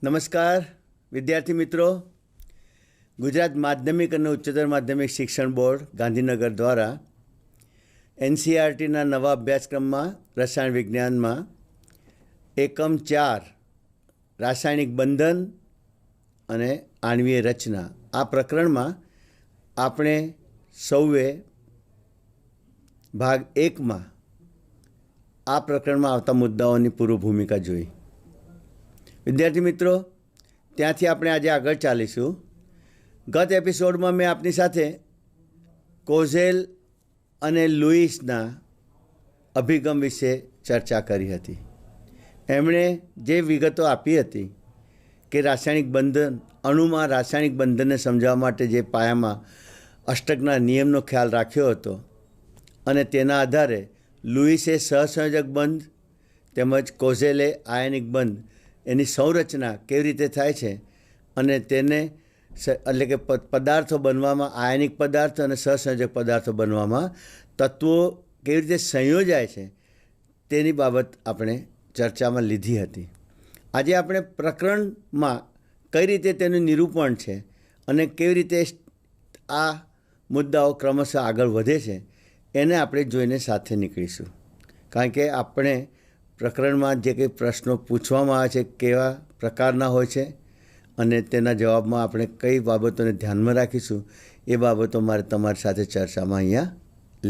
નમસ્કાર વિદ્યાર્થી મિત્રો, ગુજરાત માધ્યમિક અને ઉચ્ચતર માધ્યમિક શિક્ષણ બોર્ડ ગાંધીનગર દ્વારા એનસીઈઆરટીના નવા અભ્યાસક્રમમાં રસાયણ વિજ્ઞાનમાં એકમ 4 રાસાયણિક બંધન અને આણ્વીય રચના આ પ્રકરણમાં આપણે સૌએ ભાગ 1માં આ પ્રકરણમાં આવતા મુદ્દાઓની પૂર્વ ભૂમિકા જોઈ। વિદ્યાર્થી મિત્રો, ત્યાંથી આપણે આજે આગળ ચાલીશું। ગત એપિસોડમાં મેં આપની સાથે કોઝેલ અને લુઈસના અભિગમ વિશે ચર્ચા કરી હતી। એમણે જે વિગતો આપી હતી કે રાસાયણિક બંધન અણુમાં રાસાયણિક બંધનને સમજાવવા માટે જે પાયામાં અષ્ટકના નિયમનો ખ્યાલ રાખ્યો હતો અને તેના આધારે લુઈસે સહસંયોજક બંધ તેમજ કોઝેલે આયનિક બંધ એની સંરચના કેવી રીતે થાય છે અને તેને એટલે કે પદાર્થો બનવામાં આયનિક પદાર્થ અને સહસંયોજક પદાર્થો બનવામાં તત્વો કેવી રીતે સંયોજાય છે તેની બાબત આપણે ચર્ચામાં લીધી હતી। આજે આપણે પ્રકરણમાં કઈ રીતે તેનું નિરૂપણ છે અને કેવી રીતે આ મુદ્દાઓ ક્રમશઃ આગળ વધે છે એને આપણે જોઈને સાથે નીકળીશું। કારણ કે આપણે પ્રકરણમાં જે કંઈ પ્રશ્નો પૂછવામાં આવે છે કેવા પ્રકારના હોય છે અને તેના જવાબમાં આપણે કઈ બાબતોને ધ્યાનમાં રાખીશું એ બાબતો મારે તમારી સાથે ચર્ચામાં અહીંયા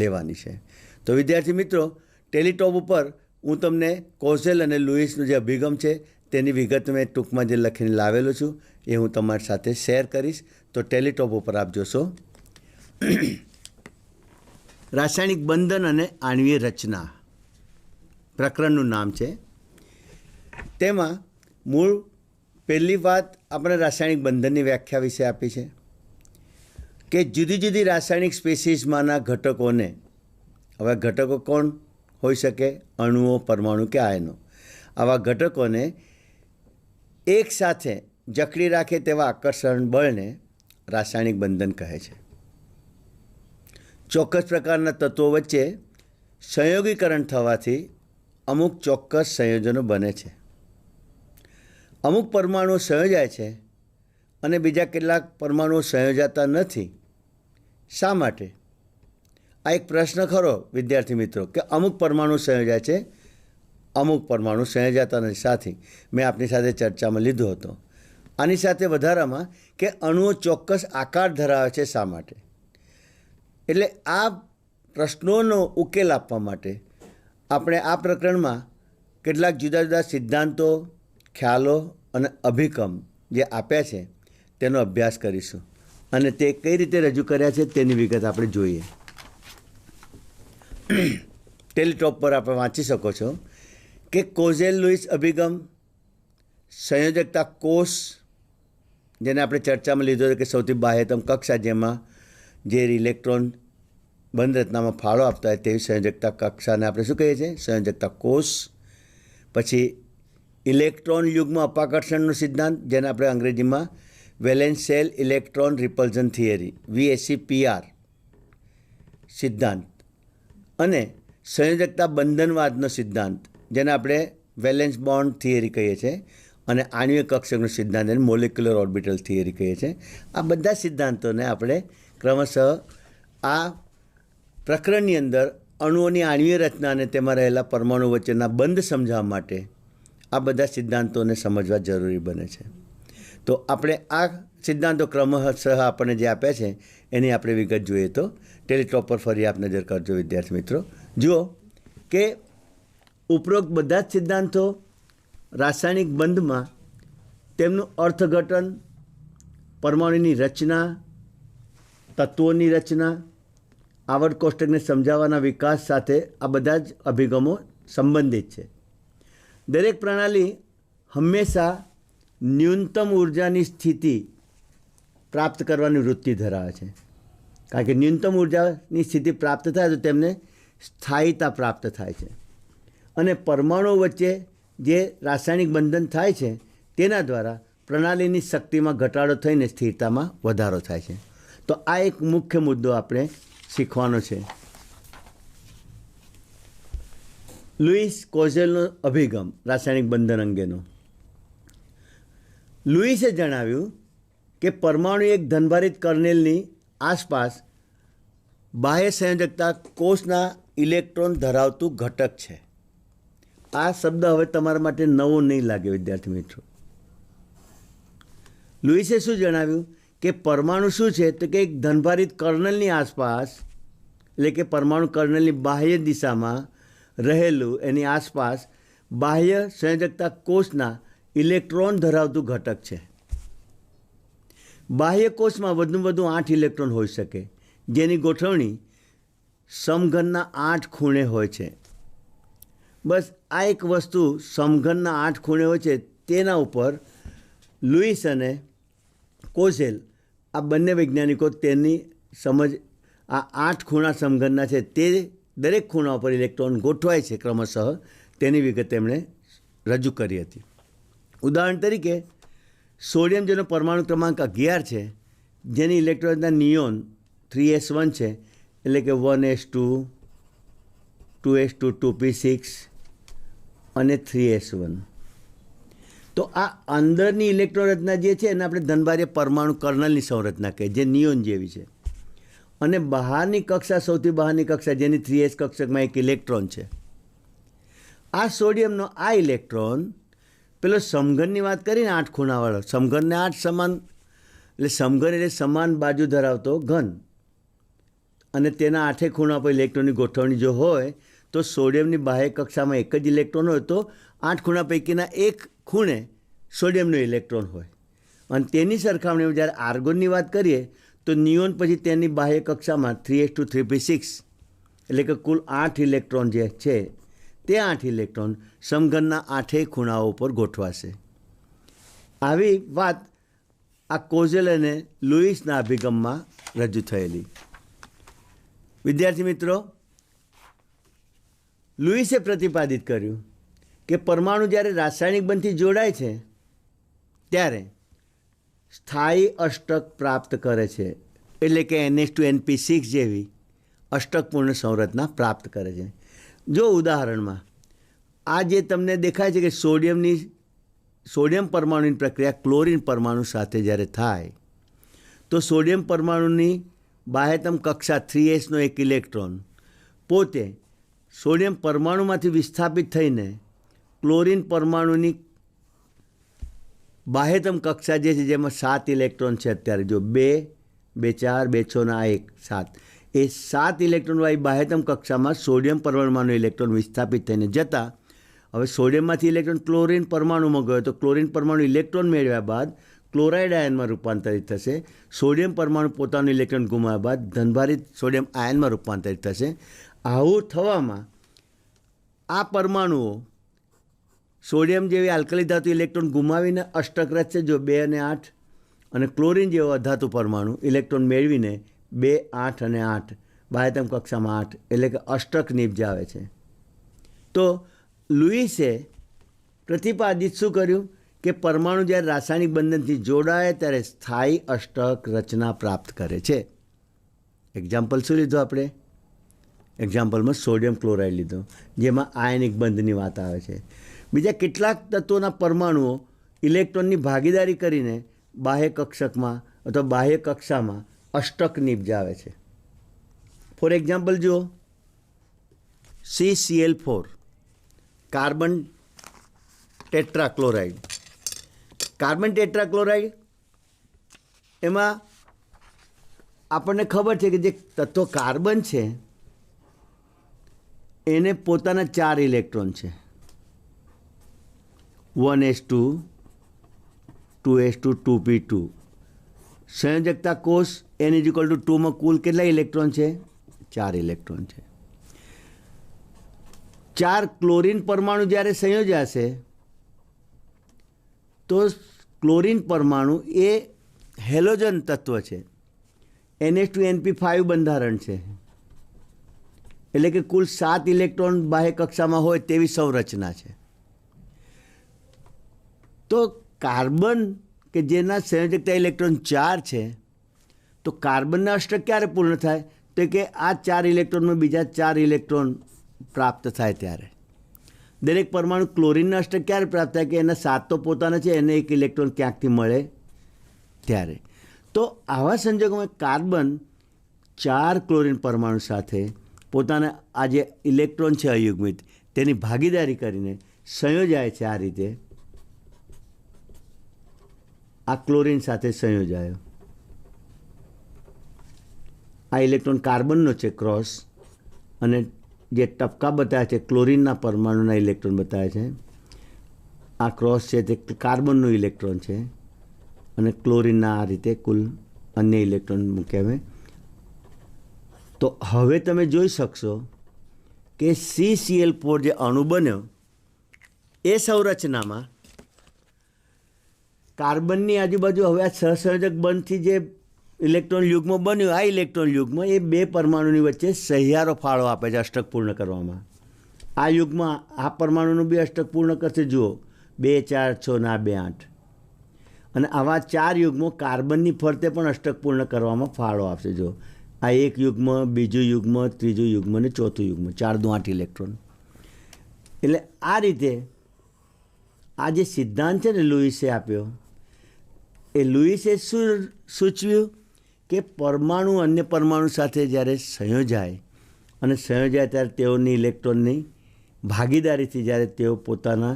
લેવાની છે। તો વિદ્યાર્થી મિત્રો, ટેલિટોપ ઉપર હું તમને કોઝેલ અને લુઈસનો જે અભિગમ છે તેની વિગત મેં ટૂંકમાં જે લખીને લાવેલો છું એ હું તમારી સાથે શેર કરીશ। તો ટેલિટોપ ઉપર આપ જોશો રાસાયણિક બંધન અને આણ્વીય રચના પ્રકરણનું નામ છે। તેમાં મૂળ પહેલી વાત આપણે રાસાયણિક બંધનની વ્યાખ્યા વિશે આપી છે કે જુદી જુદી રાસાયણિક સ્પેસીસમાંના ઘટકોને, હવે ઘટકો કોણ હોઈ શકે? અણુઓ, પરમાણુ કે આયનો। આવા ઘટકોને એકસાથે જકડી રાખે તેવા આકર્ષણ બળને રાસાયણિક બંધન કહે છે। ચોક્કસ પ્રકારના તત્વો વચ્ચે સંયોગીકરણ થવાથી અમુક ચોક્કસ સંયોજનો બને છે। અમુક પરમાણુઓ સંયોજાય છે અને બીજા કેટલાક પરમાણુઓ સંયોજાતા નથી। શા માટે? આ એક પ્રશ્ન ખરો વિદ્યાર્થી મિત્રો કે અમુક પરમાણુ સંયોજાય છે, અમુક પરમાણુ સંયોજાતા નથી। સાથી મેં આપની સાથે ચર્ચામાં લીધો હતો। આની સાથે વધારામાં કે અણુઓ ચોક્કસ આકાર ધરાવે છે, શા માટે? એટલે આ પ્રશ્નોનો ઉકેલ આપવા માટે આપણે આ પ્રકરણમાં કેટલાક જુદા જુદા સિદ્ધાંતો, ખ્યાલો અને અભિગમ જે આપ્યા છે તેનો અભ્યાસ કરીશું અને તે કઈ રીતે રજૂ કર્યા છે તેની વિગત આપણે જોઈએ। ટેલિટોપ પર આપણે વાંચી શકો છો કે કોઝેલ લુઈસ અભિગમ સંયોજકતા કોષ, જેને આપણે ચર્ચામાં લીધો હતો કે સૌથી બાહ્યતમ કક્ષા જેમાં જે ઇલેક્ટ્રોન બંધ રચનામાં ફાળો આપતા હોય તેવી સંયોજકતા કક્ષાને આપણે શું કહીએ છીએ? સંયોજકતા કોષ। પછી ઇલેક્ટ્રોન યુગ્મ અપાકર્ષણનો સિદ્ધાંત, જેને આપણે અંગ્રેજીમાં valence shell electron repulsion theory VSEPR સિદ્ધાંત, અને સંયોજકતા બંધનવાદનો સિદ્ધાંત, જેને આપણે વેલેન્સ બોન્ડ થિયરી કહીએ છીએ, અને આણ્વીય કક્ષકનો સિદ્ધાંત એને મોલેક્યુલર ઓર્બિટલ થિયરી કહીએ છીએ। આ બધા સિદ્ધાંતોને આપણે ક્રમશઃ આ પ્રકરણની અંદર અણુઓની આણ્વીય રચના અને તેમાં રહેલા પરમાણુ વચ્ચેના બંધ સમજાવવા માટે આ બધા સિદ્ધાંતોને સમજવા જરૂરી બને છે। તો આપણે આ સિદ્ધાંતો ક્રમશઃ આપણને જે આપ્યા છે એની આપણે વિગત જોઈએ તો ટેલિટોપ પર ફરી આપ નજર કરજો વિદ્યાર્થી મિત્રો। જુઓ કે ઉપરોક્ત બધા જ સિદ્ધાંતો રાસાયણિક બંધમાં તેમનું અર્થઘટન, પરમાણુની રચના, તત્વોની રચના, આવર્ત કોષ્ટકને સમજાવવાના વિકાસ સાથે આ બધા જ અભિગમો સંબંધિત છે। દરેક પ્રણાલી હંમેશા ન્યૂનતમ ઉર્જાની સ્થિતિ પ્રાપ્ત કરવાની વૃત્તિ ધરાવે છે, કારણ કે ન્યૂનતમ ઉર્જાની સ્થિતિ પ્રાપ્ત થાય તો તેમને સ્થાયીતા પ્રાપ્ત થાય છે અને પરમાણુઓ વચ્ચે જે રાસાયણિક બંધન થાય છે તેના દ્વારા પ્રણાલીની શક્તિમાં ઘટાડો થઈને સ્થિરતામાં વધારો થાય છે। તો આ એક મુખ્ય મુદ્દો આપણે શીખવાનો છે। લુઈસ કોઝેલનો અભિગમ રાસાયણિક બંધન અંગેનો। લુઈસે જણાવ્યું કે પરમાણુ એક ધનભારિત કર્નેલની આસપાસ બાહ્ય સંયોજકતા કોષના ઇલેક્ટ્રોન ધરાવતું ઘટક છે. આ શબ્દ હવે તમારા માટે નવો નહીં લાગે વિદ્યાર્થી મિત્રો. લુઈસે શું જણાવ્યું કે પરમાણુ શું છે તો કે એક ધનભારિત કર્નલની આસપાસ, એટલે કે પરમાણુ કર્નલની બાહ્ય દિશામાં રહેલું એની આસપાસ બાહ્ય સંયોજકતા કોષના ઇલેક્ટ્રોન ધરાવતું ઘટક છે. બાહ્ય કોષમાં વધુમાં વધુ 8 ઇલેક્ટ્રોન હોઈ શકે, જેની ગોઠવણી સમઘનના 8 ખૂણે હોય છે. બસ આ એક વસ્તુ સમઘનના 8 ખૂણે હોય છે, તેના ઉપર લુઈસ અને કોઝેલ આ બંને વૈજ્ઞાનિકો તેની સમજ આ 8 ખૂણા સમઘનના છે તે દરેક ખૂણા ઉપર ઇલેક્ટ્રોન ગોઠવાય છે ક્રમશઃ તેની વિગત તેમણે રજૂ કરી હતી. ઉદાહરણ તરીકે સોડિયમ જેનો પરમાણુ ક્રમાંક 11 છે, જેની ઇલેક્ટ્રોનના નિયોન 3s1 છે, એટલે કે 1s2, 2s2, 2p6 અને 3s1. તો આ અંદરની ઇલેક્ટ્રોન રચના જે છે એને આપણે ધનભારીય પરમાણુ કર્નલની સંરચના કહીએ, જે નિયોન જેવી છે. અને બહારની કક્ષા, સૌથી બહારની કક્ષા જેની 3s કક્ષકમાં એક ઇલેક્ટ્રોન છે. આ સોડિયમનો આ ઇલેક્ટ્રોન પેલો સમઘનની વાત કરીને 8 ખૂણાવાળો, સમઘનને 8 સમાન, એટલે સમઘન એટલે સમાન બાજુ ધરાવતો ઘન, અને તેના 8 ખૂણા પર ઇલેક્ટ્રોનની ગોઠવણી જો હોય તો સોડિયમની બાહ્ય કક્ષામાં એક જ ઇલેક્ટ્રોન હોય તો 8 ખૂણા પૈકીના એક ખૂણે સોડિયમનો ઇલેક્ટ્રોન હોય. અને તેની સરખામણીમાં જ્યારે આર્ગોનની વાત કરીએ તો નિયોન પછી તેની બાહ્ય કક્ષામાં 3s2, 3p6 એટલે કે કુલ 8 ઇલેક્ટ્રોન જે છે તે 8 ઇલેક્ટ્રોન સમઘનના 8 ખૂણાઓ ઉપર ગોઠવાશે. આવી વાત આ કોઝેલ અને લુઈસના અભિગમમાં રજૂ થયેલી. વિદ્યાર્થી મિત્રો, લુઈસે પ્રતિપાદિત કર્યું કે પરમાણુ જ્યારે રાસાયણિક બંધથી જોડાય છે ત્યારે સ્થાયી અષ્ટક પ્રાપ્ત કરે છે, એટલે કે NH2NP6 જેવી અષ્ટકપૂર્ણ સંરચના પ્રાપ્ત કરે છે. જો ઉદાહરણમાં આ જે તમને દેખાય છે કે સોડિયમ પરમાણુની પ્રક્રિયા ક્લોરીન પરમાણુ સાથે જ્યારે થાય તો સોડિયમ પરમાણુની બાહ્યતમ કક્ષા 3sનો એક ઇલેક્ટ્રોન પોતે સોડિયમ પરમાણુમાંથી વિસ્થાપિત થઈને ક્લોરીન પરમાણુની બાહ્યતમ કક્ષા જે છે જેમાં 7 ઇલેક્ટ્રોન છે, અત્યારે જો 2, 2, 4, 2, 6 ના 1, 7, એ 7 ઇલેક્ટ્રોનવાળી બાહ્યતમ કક્ષામાં સોડિયમ પરમાણુનો ઇલેક્ટ્રોન વિસ્થાપિત થઈને જતા હવે સોડિયમમાંથી ઇલેક્ટ્રોન ક્લોરીન પરમાણુમાં ગયો તો ક્લોરીન પરમાણુ ઇલેક્ટ્રોન મેળવ્યા બાદ ક્લોરાઇડ આયનમાં રૂપાંતરિત થશે. સોડિયમ પરમાણુ પોતાનું ઇલેક્ટ્રોન ગુમાવ્યા બાદ ધનભારિત સોડિયમ આયનમાં રૂપાંતરિત થશે. આવું થવામાં આ પરમાણુઓ સોડિયમ જેવી આલ્કલી ધાતુ ઇલેક્ટ્રોન ગુમાવીને અષ્ટક રચશે, જો 2 અને 8, અને ક્લોરીન જેવો અધાતુ પરમાણુ ઇલેક્ટ્રોન મેળવીને 2, 8 અને 8 બાહ્યતમ કક્ષામાં 8 એટલે કે અષ્ટક નિપજાવે છે. તો લુઈસે પ્રતિપાદિત શું કર્યું કે પરમાણુ જ્યારે રાસાયણિક બંધનથી જોડાય ત્યારે સ્થાયી અષ્ટક રચના પ્રાપ્ત કરે છે. એક્ઝામ્પલ શું લીધું આપણે? એક્ઝામ્પલમાં સોડિયમ ક્લોરાઇડ લીધો, જેમાં આયનિક બંધની વાત આવે છે. બીજા કેટલાક તત્વોના પરમાણુઓ ઇલેક્ટ્રોનની ભાગીદારી કરીને બાહ્ય કક્ષકમાં અથવા બાહ્ય કક્ષામાં અષ્ટક નિપજાવે છે. ફોર એક્ઝામ્પલ જુઓ, CCl4 carbon tetrachloride. Carbon tetrachloride એમાં આપણને ખબર છે કે જે તત્વ કાર્બન છે એને પોતાના 4 ઇલેક્ટ્રોન છે, 1s2, 2s2, 2p2. સંયોજકતા કોષ n=2 કુલ કેટલા ઇલેક્ટ્રોન છે? 4 ઇલેક્ટ્રોન છે. 4 ક્લોરીન પરમાણુ જ્યારે સંયોજાશે તો ક્લોરીન પરમાણુ એ હેલોજન તત્વ છે, NH2NP5 બંધારણ છે, એટલે કે કુલ 7 ઇલેક્ટ્રોન બાહ્ય કક્ષામાં હોય તેવી સંરચના છે. તો કાર્બન કે જેના સંયોજકતા ઇલેક્ટ્રોન 4 છે, તો કાર્બનના અષ્ટક ક્યારે પૂર્ણ થાય? તો કે આ 4 ઇલેક્ટ્રોનમાં બીજા 4 ઇલેક્ટ્રોન પ્રાપ્ત થાય ત્યારે. દરેક પરમાણુ ક્લોરીનના અષ્ટક ક્યારે પ્રાપ્ત થાય કે એના 7 તો પોતાના છે, એને એક ઇલેક્ટ્રોન ક્યાંકથી મળે ત્યારે. તો આવા સંજોગોમાં કાર્બન 4 ક્લોરીન પરમાણુ સાથે પોતાના આ જે ઇલેક્ટ્રોન છે અયુગ્મિત તેની ભાગીદારી કરીને સંયોજાય છે. આ રીતે આ ક્લોરીન સાથે સંયોજાયો. આ ઇલેક્ટ્રોન કાર્બનનો છે ક્રોસ, અને જે ટપકા બતાવ્યા છે ક્લોરીનના પરમાણુના ઇલેક્ટ્રોન બતાવ્યા છે. આ ક્રોસ છે તે કાર્બનનું ઇલેક્ટ્રોન છે, અને ક્લોરીનના આ રીતે કુલ અન્ય ઇલેક્ટ્રોન મૂક્યા મેં. તો હવે તમે જોઈ શકશો કે CCl4 જે અણુ બન્યો એ સંરચનામાં કાર્બનની આજુબાજુ હવે આ સહસંયોજક બંધથી જે ઇલેક્ટ્રોન યુગ્મ બન્યું, આ ઇલેક્ટ્રોન યુગ્મ એ બે પરમાણુની વચ્ચે સહિયારો ફાળો આપે છે અષ્ટક પૂર્ણ કરવામાં. આ યુગ્મ આ પરમાણુનું બી અષ્ટક પૂર્ણ કરશે. જુઓ 2 4 6 ના 2 8, અને આવા 4 યુગ્મો કાર્બનની ફરતે પણ અષ્ટક પૂર્ણ કરવામાં ફાળો આપશે. જો આ એક યુગ્મ, બીજું યુગ્મ, ત્રીજું યુગ્મ અને ચોથું યુગ્મ, 4 દુ 8 ઇલેક્ટ્રોન. એટલે આ રીતે આ જે સિદ્ધાંત છે ને લુઈસે આપ્યો, એ લુઈસે શું સૂચવ્યું કે પરમાણુ અન્ય પરમાણુ સાથે જ્યારે સંયોજાય અને સંયોજાય ત્યારે તેઓની ઇલેક્ટ્રોનની ભાગીદારીથી જ્યારે તેઓ પોતાના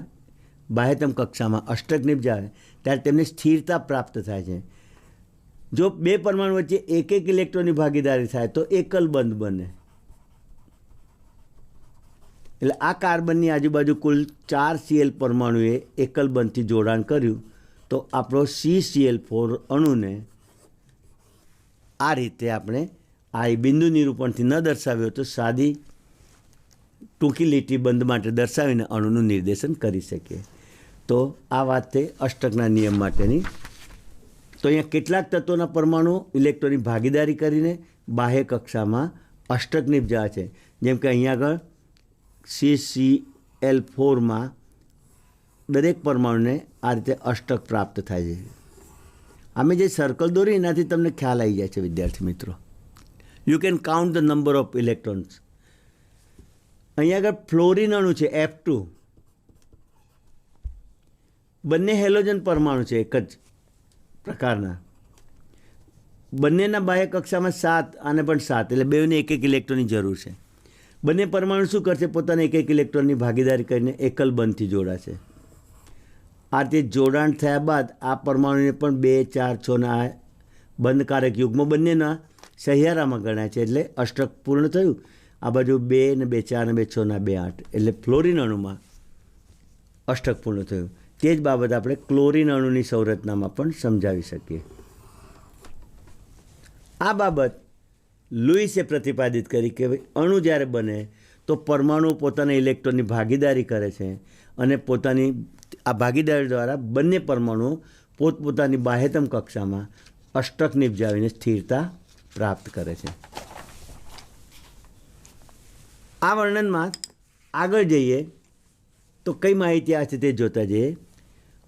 બાહ્યતમ કક્ષામાં અષ્ટક નિપજાવે ત્યારે તેમને સ્થિરતા પ્રાપ્ત થાય છે. જો બે પરમાણુ વચ્ચે એક એક ઇલેક્ટ્રોનની ભાગીદારી થાય તો એકલ બંધ બને. એટલે આ કાર્બનની આજુબાજુ કુલ 4 Cl પરમાણુએ એકલ બંધથી જોડાણ કર્યું, તો આપણો CCl4 અણુને આ રીતે આપણે આ બિંદુ નિરૂપણથી ન દર્શાવ્યો તો સાદી ટૂંકી લીટી બંધ માટે દર્શાવીને અણુનું નિર્દેશન કરી શકીએ. તો આ વાત છે અષ્ટકના નિયમ માટેની. તો અહીંયા કેટલાક તત્વોના પરમાણુ ઇલેક્ટ્રોનની ભાગીદારી કરીને બાહ્ય કક્ષામાં અષ્ટક નિપજાવે છે. જેમ કે અહીંયા આગળ CCl4માં દરેક પરમાણુને આ રીતે અષ્ટક પ્રાપ્ત થાય છે. અમે જે સર્કલ દોરી એનાથી તમને ખ્યાલ આવી જાય છે વિદ્યાર્થી મિત્રો. You can count the number of electrons. અહીંયા આગળ ફ્લોરિન અણુ છે F2. બંને હેલોજન પરમાણુ છે એક જ પ્રકારના. બંનેના બાહ્ય કક્ષામાં 7, આને પણ 7, એટલે બેને એક એક ઇલેક્ટ્રોનની જરૂર છે. બંને પરમાણુ શું કરશે? પોતાને એક એક ઇલેક્ટ્રોનની ભાગીદારી કરીને એકલ બંધથી જોડાશે. આ રીતે જોડાણ થયા બાદ આ પરમાણુને પણ 2 4 6 ના બંધકારક યુગ્મ બંનેના સહિયારામાં ગણાય છે. એટલે અષ્ટક પૂર્ણ થયું. આ બાજુ 2 ને 2 4 ને 2 6 ના 2 8, એટલે ફ્લોરિન અણુમાં અષ્ટક પૂર્ણ થયું. તે જ બાબત આપણે ક્લોરીન અણુની સંરચનામાં પણ સમજાવી શકીએ. આ બાબત લુઈસે પ્રતિપાદિત કરી કે અણુ જ્યારે બને તો પરમાણુ પોતાના ઇલેક્ટ્રોનની ભાગીદારી કરે છે, અને પોતાની આ ભાગીદારી દ્વારા બંને પરમાણુઓ પોતપોતાની બાહ્યતમ કક્ષામાં અષ્ટક નિપજાવીને સ્થિરતા પ્રાપ્ત કરે છે. આ વર્ણનમાં આગળ જઈએ તો કઈ માહિતી આ છે તે જોતા જઈએ.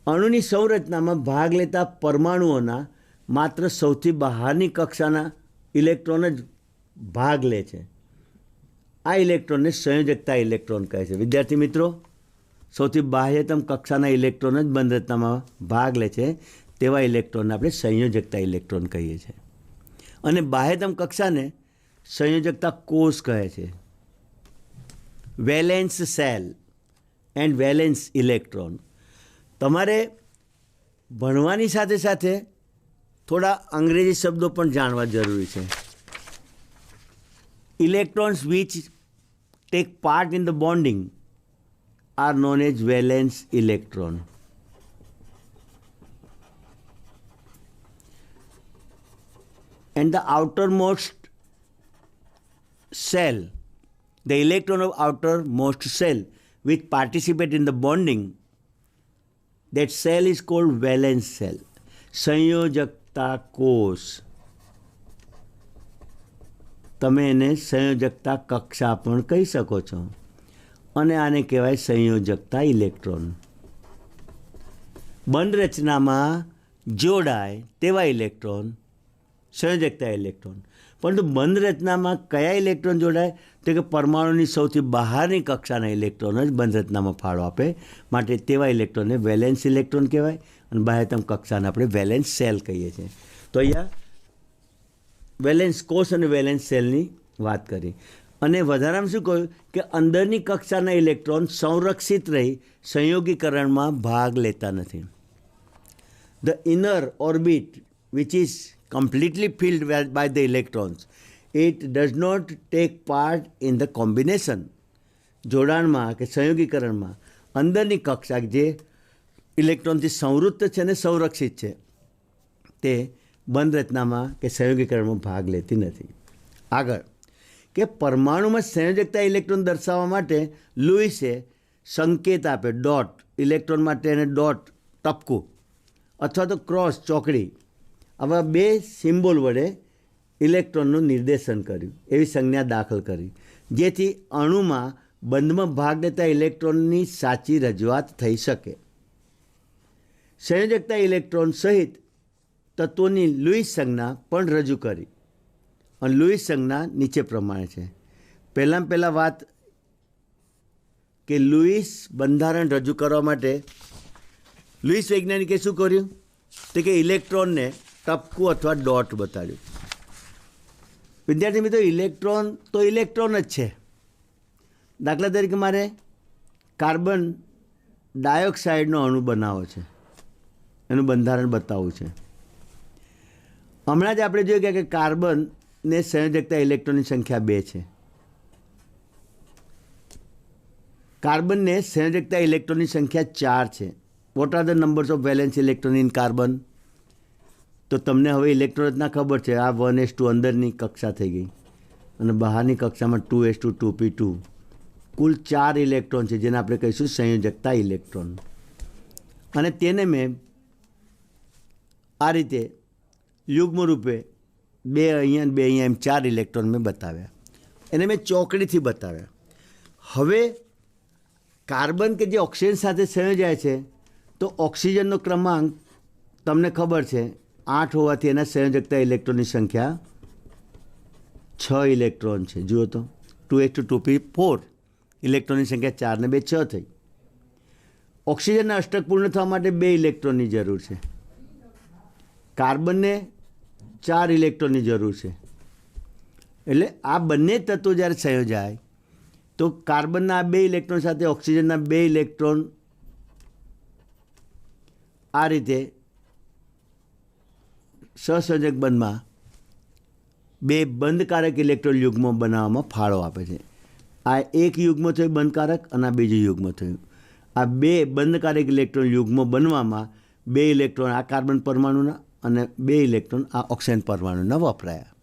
અણુની સંરચનામાં ભાગ લેતા પરમાણુઓના માત્ર સૌથી બહારની કક્ષાના ઇલેક્ટ્રોન જ ભાગ લે છે. આ ઇલેક્ટ્રોનને સંયોજકતા ઇલેક્ટ્રોન કહે છે. વિદ્યાર્થી મિત્રો, સૌથી બાહ્યતમ કક્ષાના ઇલેક્ટ્રોન જ બંધરચનામાં ભાગ લે છે, તેવા ઇલેક્ટ્રોનને આપણે સંયોજકતા ઇલેક્ટ્રોન કહીએ છીએ. અને બાહ્યતમ કક્ષાને સંયોજકતા કોષ કહે છે. Valence cell and valence electron. તમારે ભણવાની સાથે સાથે થોડા અંગ્રેજી શબ્દો પણ જાણવા જરૂરી છે. Electrons which take part in the bonding are known as valence electron. And the outermost cell, the electron of outermost cell which participate in the bonding, that cell is called valence cell. સંયોજકતા કોષ. તમે એને સંયોજકતા કક્ષા પણ કહી શકો છો, અને આને કહેવાય સંયોજકતા ઇલેક્ટ્રોન. બંધ રચનામાં જોડાય તેવા ઇલેક્ટ્રોન સંયોજકતા ઇલેક્ટ્રોન. પરંતુ બંધ રચનામાં કયા ઇલેક્ટ્રોન જોડાય? તો કે પરમાણુની સૌથી બહારની કક્ષાના ઇલેક્ટ્રોન જ બંધ રચનામાં ફાળો આપે. માટે તેવા ઇલેક્ટ્રોનને વેલેન્સ ઇલેક્ટ્રોન કહેવાય અને બાહ્યતમ કક્ષાને આપણે વેલેન્સ સેલ કહીએ છીએ. તો અહીંયા વેલેન્સ કોષ અને વેલેન્સ સેલની વાત કરી. અને વધારામાં શું કહ્યું કે અંદરની કક્ષાના ઇલેક્ટ્રોન સંરક્ષિત રહી સંયોગીકરણમાં ભાગ લેતા નથી. The inner orbit which is completely filled by the electrons, it does not take part in the combination. જોડાણમાં કે સંયોગીકરણમાં અંદરની કક્ષા જે ઇલેક્ટ્રોનથી સંવૃત્ત છે અને સંરક્ષિત છે તે બંધ રચનામાં કે સંયોગીકરણમાં ભાગ લેતી નથી. આગળ કે પરમાણુમાં સંયોજકતા ઇલેક્ટ્રોન દર્શાવવા માટે લુઈસે સંકેત આપ્યો ડોટ. ઇલેક્ટ્રોન માટે એને ડોટ ટપકું અથવા તો ક્રોસ ચોકડી આવા બે સિમ્બોલ વડે ઇલેક્ટ્રોનનું નિર્દેશન કર્યું, એવી સંજ્ઞા દાખલ કરી, જેથી અણુમાં બંધમાં ભાગ લેતા ઇલેક્ટ્રોનની સાચી રજૂઆત થઈ શકે. સંયોજકતા ઇલેક્ટ્રોન સહિત તત્વોની લુઈસ સંજ્ઞા પણ રજૂ કરી અને લુઈસ સંજ્ઞા નીચે પ્રમાણે છે. પહેલાં વાત કે લુઈસ બંધારણ રજૂ કરવા માટે લુઈસ વૈજ્ઞાનિકે શું કર્યું? તો કે ઇલેક્ટ્રોનને ટપકું અથવા ડોટ બતાડ્યું. વિદ્યાર્થી મિત્રો, ઇલેક્ટ્રોન તો ઇલેક્ટ્રોન જ છે. દાખલા તરીકે મારે કાર્બન ડાયોક્સાઇડનો અણુ બનાવવો છે, એનું બંધારણ બતાવવું છે. હમણાં જ આપણે જોયું કે કાર્બનને સંયોજકતા ઇલેક્ટ્રોનની સંખ્યા 2 છે. કાર્બનને સંયોજકતા ઇલેક્ટ્રોનની સંખ્યા 4 છે. What are the numbers of valence electron in carbon? તો તમને હવે ઇલેક્ટ્રોન રચના ખબર છે. આ 1s2 અંદરની કક્ષા થઈ ગઈ અને બહારની કક્ષામાં 2s2 2p2 કુલ 4 ઇલેક્ટ્રોન છે, જેને આપણે કહીશું સંયોજકતા ઇલેક્ટ્રોન. અને તેને મેં આ રીતે યુગ્મ રૂપે 2 અહીંયા 2 અહીંયા એમ 4 ઇલેક્ટ્રોન મેં બતાવ્યા. એને મેં ચોકડીથી બતાવ્યા. હવે કાર્બન કે જે ઓક્સિજન સાથે સંયોજાય છે તો ઓક્સિજનનો ક્રમાંક તમને ખબર છે 8 હોવાથી એના સંયોજકતા ઇલેક્ટ્રોનની સંખ્યા 6 ઇલેક્ટ્રોન છે. જુઓ તો 2s2 2p4 ઇલેક્ટ્રોનની સંખ્યા 4 ને 2 6 થઈ. ઓક્સિજનના અષ્ટક પૂર્ણ થવા માટે 2 ઇલેક્ટ્રોનની જરૂર છે. કાર્બનને 4 ઇલેક્ટ્રોનની જરૂર છે. એટલે આ બંને તત્વો જ્યારે સંયોજાય તો કાર્બનના 2 ઇલેક્ટ્રોન સાથે ઓક્સિજનના 2 ઇલેક્ટ્રોન આ રીતે સહસંયોજક બંધમાં 2 બંધકારક ઇલેક્ટ્રોન યુગ્મો બનાવવામાં ફાળો આપે છે. આ એક યુગ્મ થયું બંધકારક અને આ બીજું યુગ્મ થયું. આ 2 બંધકારક ઇલેક્ટ્રોન યુગ્મો બનવામાં 2 ઇલેક્ટ્રોન આ કાર્બન પરમાણુના અને 2 ઇલેક્ટ્રોન આ ઓક્સિજન પરમાણુના વપરાયા.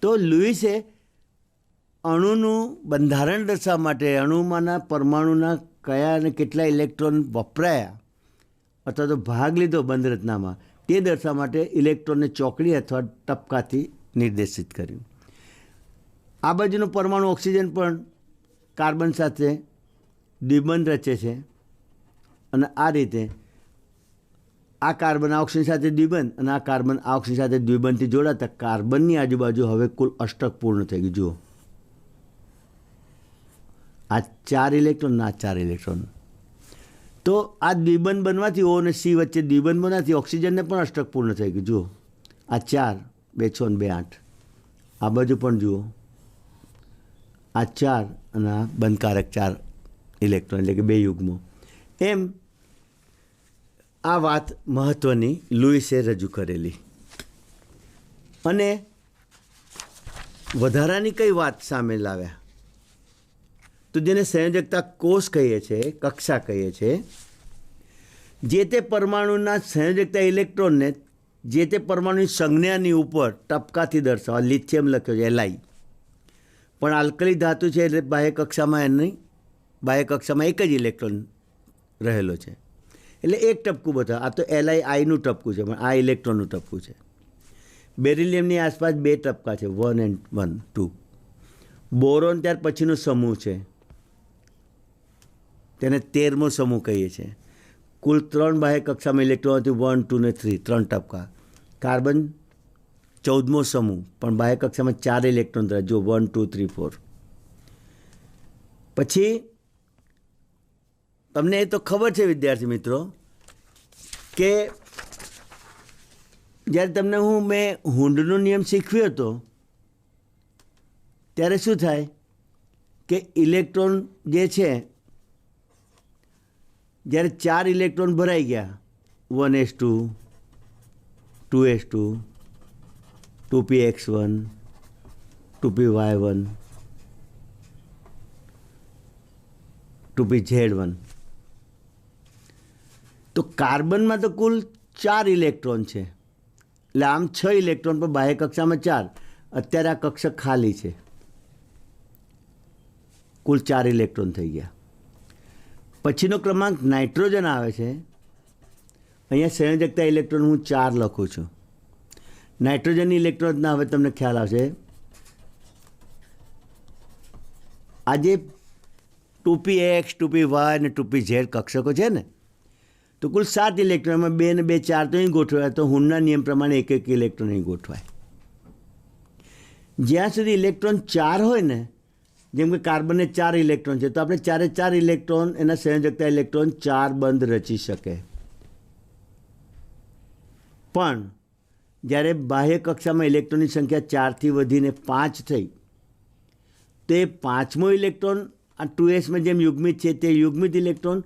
તો લુઈસે અણુનું બંધારણ દર્શાવવા માટે અણુમાંના પરમાણુના કયા અને કેટલા ઇલેક્ટ્રોન વપરાયા અથવા તો ભાગ લીધો બંધ રચનામાં તે દર્શાવવા માટે ઇલેક્ટ્રોનને ચોકડી અથવા ટપકાથી નિર્દેશિત કર્યું. આ બાજુનો પરમાણુ ઓક્સિજન પણ કાર્બન સાથે દ્વિબંધ રચે છે અને આ રીતે આ કાર્બન આ ઓક્સિજન સાથે દ્વિબંધ અને આ કાર્બન આ ઓક્સિજન સાથે દ્વિબંધથી જોડાતા કાર્બનની આજુબાજુ હવે કુલ અષ્ટક પૂર્ણ થઈ ગયું. જુઓ, આ 4 ઇલેક્ટ્રોન ના 4 ઇલેક્ટ્રોન. તો આ દ્વિબંધ બનવાથી O અને C વચ્ચે દ્વિબંધ બનવાથી ઓક્સિજનને પણ અષ્ટક પૂર્ણ થઈ ગયું. જુઓ, આ 4 2 6 2 8. આ બાજુ પણ જુઓ, આ 4 અને આ બંધકારક 4 ઇલેક્ટ્રોન એટલે કે 2 યુગ્મો. એમ આ વાત મહત્ત્વની લુઈસે રજૂ કરેલી. અને વધારાની કઈ વાત સામે લાવ્યા તો જેને સંયોજકતા કોષ કહીએ છીએ, કક્ષા કહીએ છીએ, જે તે પરમાણુના સંયોજકતા ઇલેક્ટ્રોનને જે તે પરમાણુની સંજ્ઞાની ઉપર ટપકાથી દર્શાવવા. લિથિયમ લખ્યો છે Li, પણ આલ્કલી ધાતુ છે એટલે બાહ્ય કક્ષામાં એની બાહ્ય કક્ષામાં એક જ ઇલેક્ટ્રોન રહેલો છે એટલે એક ટપકું બતાવે. આ તો Li આઈનું ટપકું છે પણ આ ઇલેક્ટ્રોનનું ટપકું છે. બેરિલિયમની આસપાસ 2 ટપકા છે, 1 and 1 2. બોરોન ત્યાર પછીનો સમૂહ છે, તેને 13મો સમૂહ કહીએ છીએ. કુલ 3 બાહ્ય કક્ષામાં ઇલેક્ટ્રોન હતી, 1 2 ને 3 ટપકા. કાર્બન 14મો સમૂહ, પણ બાહ્ય કક્ષામાં 4 ઇલેક્ટ્રોન ધરાવે. જો 1 2 3 4. પછી તમને એ તો ખબર છે વિદ્યાર્થી મિત્રો કે જ્યારે તમને મેં હુન્ડનો નિયમ શીખવ્યો હતો ત્યારે શું થાય કે ઇલેક્ટ્રોન જે છે જ્યારે 4 ઇલેક્ટ્રોન ભરાઈ ગયા 1s2 2s2 2px1 2py1 2pz1, તો કાર્બનમાં તો કુલ 4 ઇલેક્ટ્રોન છે, એટલે આમ 6 ઇલેક્ટ્રોન પર બાહ્ય કક્ષામાં 4. અત્યારે આ કક્ષક ખાલી છે, કુલ 4 ઇલેક્ટ્રોન થઈ ગયા. પછીનો ક્રમાંક નાઇટ્રોજન આવે છે. અહીંયા સંયોજકતા ઇલેક્ટ્રોન હું 4 લખું છું. નાઇટ્રોજનની ઇલેક્ટ્રોનના હવે તમને ખ્યાલ આવશે. આજે 2px 2py અને 2pz કક્ષકો છે ને, તો કુલ 7 ઇલેક્ટ્રોનમાં 2 ને 2 4 તો અહીં ગોઠવાય, તો હુન્ડના નિયમ પ્રમાણે એક ઇલેક્ટ્રોન અહીં ગોઠવાય. જ્યાં સુધી ઇલેક્ટ્રોન 4 હોય ને, જેમ કે કાર્બનને 4 ઇલેક્ટ્રોન છે, તો આપણે 4 ઇલેક્ટ્રોન એના સંયોજકતા ઇલેક્ટ્રોન 4 બંધ રચી શકે. પણ જ્યારે બાહ્ય કક્ષામાં ઇલેક્ટ્રોનની સંખ્યા 4થી વધીને 5 થઈ, તો એ 5મો ઇલેક્ટ્રોન આ 2sમાં જેમ યુગ્મિત છે તે યુગ્મિત ઇલેક્ટ્રોન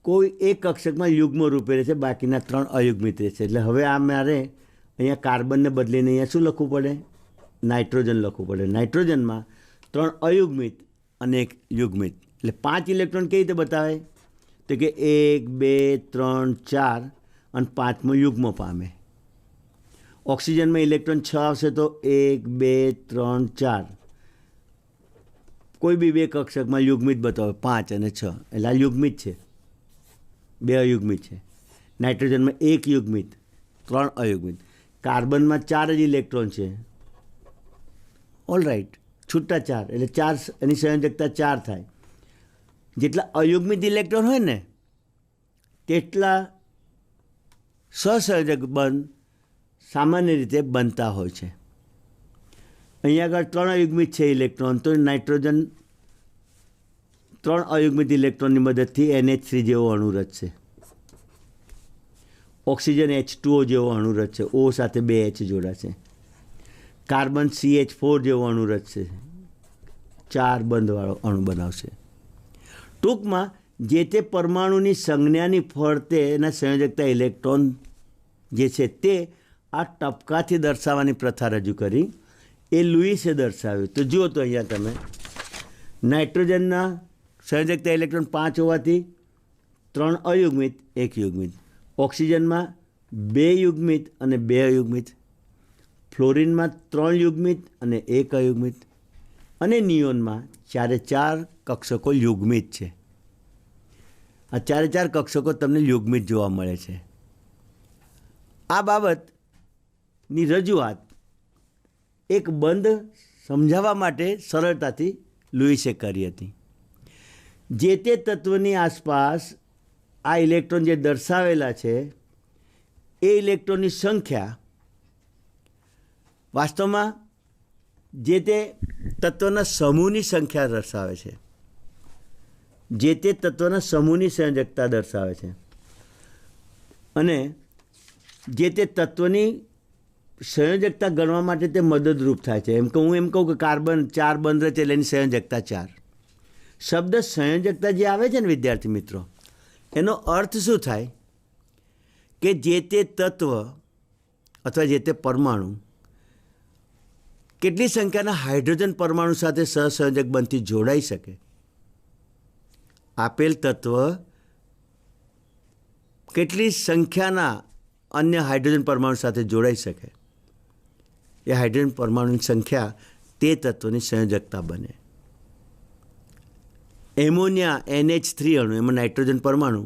કોઈ એક કક્ષકમાં યુગ્મ રૂપે રહેશે, બાકીના 3 અયુગ્મિત રહેશે. એટલે હવે આ મારે અહીંયા કાર્બનને બદલીને અહીંયા શું લખવું પડે? નાઇટ્રોજન લખવું પડે. નાઇટ્રોજનમાં 3 અયુગ્મિત અને 1 યુગ્મિત, એટલે 5 ઇલેક્ટ્રોન કેવી રીતે બતાવે? તો કે 1 2 3 4 અને 5મો યુગ્મ પામે. ઓક્સિજનમાં ઇલેક્ટ્રોન 6 આવશે તો 1 2 3 4, કોઈ બી 2 કક્ષકમાં યુગ્મિત બતાવે 5 અને 6, એટલે આ યુગ્મિત છે, 2 અયુગ્મિત છે. નાઇટ્રોજનમાં 1 યુગ્મિત, 3 અયુગ્મિત. કાર્બનમાં 4 જ ઇલેક્ટ્રોન છે, ઓલ રાઈટ, છૂટા 4, એટલે 4 એની સંયોજકતા 4 થાય. જેટલા અયુગ્મિત ઇલેક્ટ્રોન હોય ને તેટલા સહસંયોજક બંધ સામાન્ય રીતે બનતા હોય છે. અહીંયા આગળ 3 અયુગ્મિત છે ઇલેક્ટ્રોન, તો નાઇટ્રોજન 3 અયુગ્મિત ઇલેક્ટ્રોનની મદદથી NH3 જેવો અણુ રચશે. ઓક્સિજન H2O જેવો અણુ રચશે, O સાથે 2 H જોડાશે. કાર્બન CH4 જેવો અણુ રચશે, 4 બંધવાળો અણુ બનાવશે. ટૂંકમાં જે તે પરમાણુની સંજ્ઞાની ફરતે એના સંયોજકતા ઇલેક્ટ્રોન જે છે તે આ ટપકાથી દર્શાવવાની પ્રથા રજૂ કરી, એ લુઈસે દર્શાવ્યું. તો જુઓ તો અહીંયા તમે નાઇટ્રોજનના સંયોજકતા ઇલેક્ટ્રોન 5 હોવાથી 3 અયુગ્મિત 1 યુગ્મિત. ઓક્સિજનમાં 2 યુગ્મિત અને 2 અયુગ્મિત. ફ્લોરિનમાં 3 યુગ્મિત અને 1 અયુગ્મિત. અને નિયોનમાં 4 કક્ષકો યુગ્મિત છે. આ 4 કક્ષકો તમને યુગ્મિત જોવા મળે છે. આ બાબતની રજૂઆત એક બંધ સમજાવવા માટે સરળતાથી લુઈસે કરી હતી. જે તે તત્વની આસપાસ આ ઇલેક્ટ્રોન જે દર્શાવેલા છે એ ઇલેક્ટ્રોનની સંખ્યા વાસ્તવમાં જે તે તત્વના સમૂહની સંખ્યા દર્શાવે છે, જે તે તત્વના સમૂહની સંયોજકતા દર્શાવે છે, અને જે તે તત્વની સંયોજકતા ગણવા માટે તે મદદરૂપ થાય છે. એમ કે હું એમ કહું કે કાર્બન 4 બંધ રચે એટલે એની સંયોજકતા 4. શબ્દ સંયોજકતા જે આવે છે ને વિદ્યાર્થી મિત્રો, એનો અર્થ શું થાય કે જે તે તત્વ અથવા જે તે પરમાણુ કેટલી સંખ્યાના હાઇડ્રોજન પરમાણુ સાથે સહસંયોજક બનથી જોડાઈ શકે. આપેલ તત્વ કેટલી સંખ્યાના અન્ય હાઇડ્રોજન પરમાણુ સાથે જોડાઈ શકે, એ હાઇડ્રોજન પરમાણુની સંખ્યા તે તત્વની સંયોજકતા બને. એમોનિયા NH3 અણુ, એમાં નાઇટ્રોજન પરમાણુ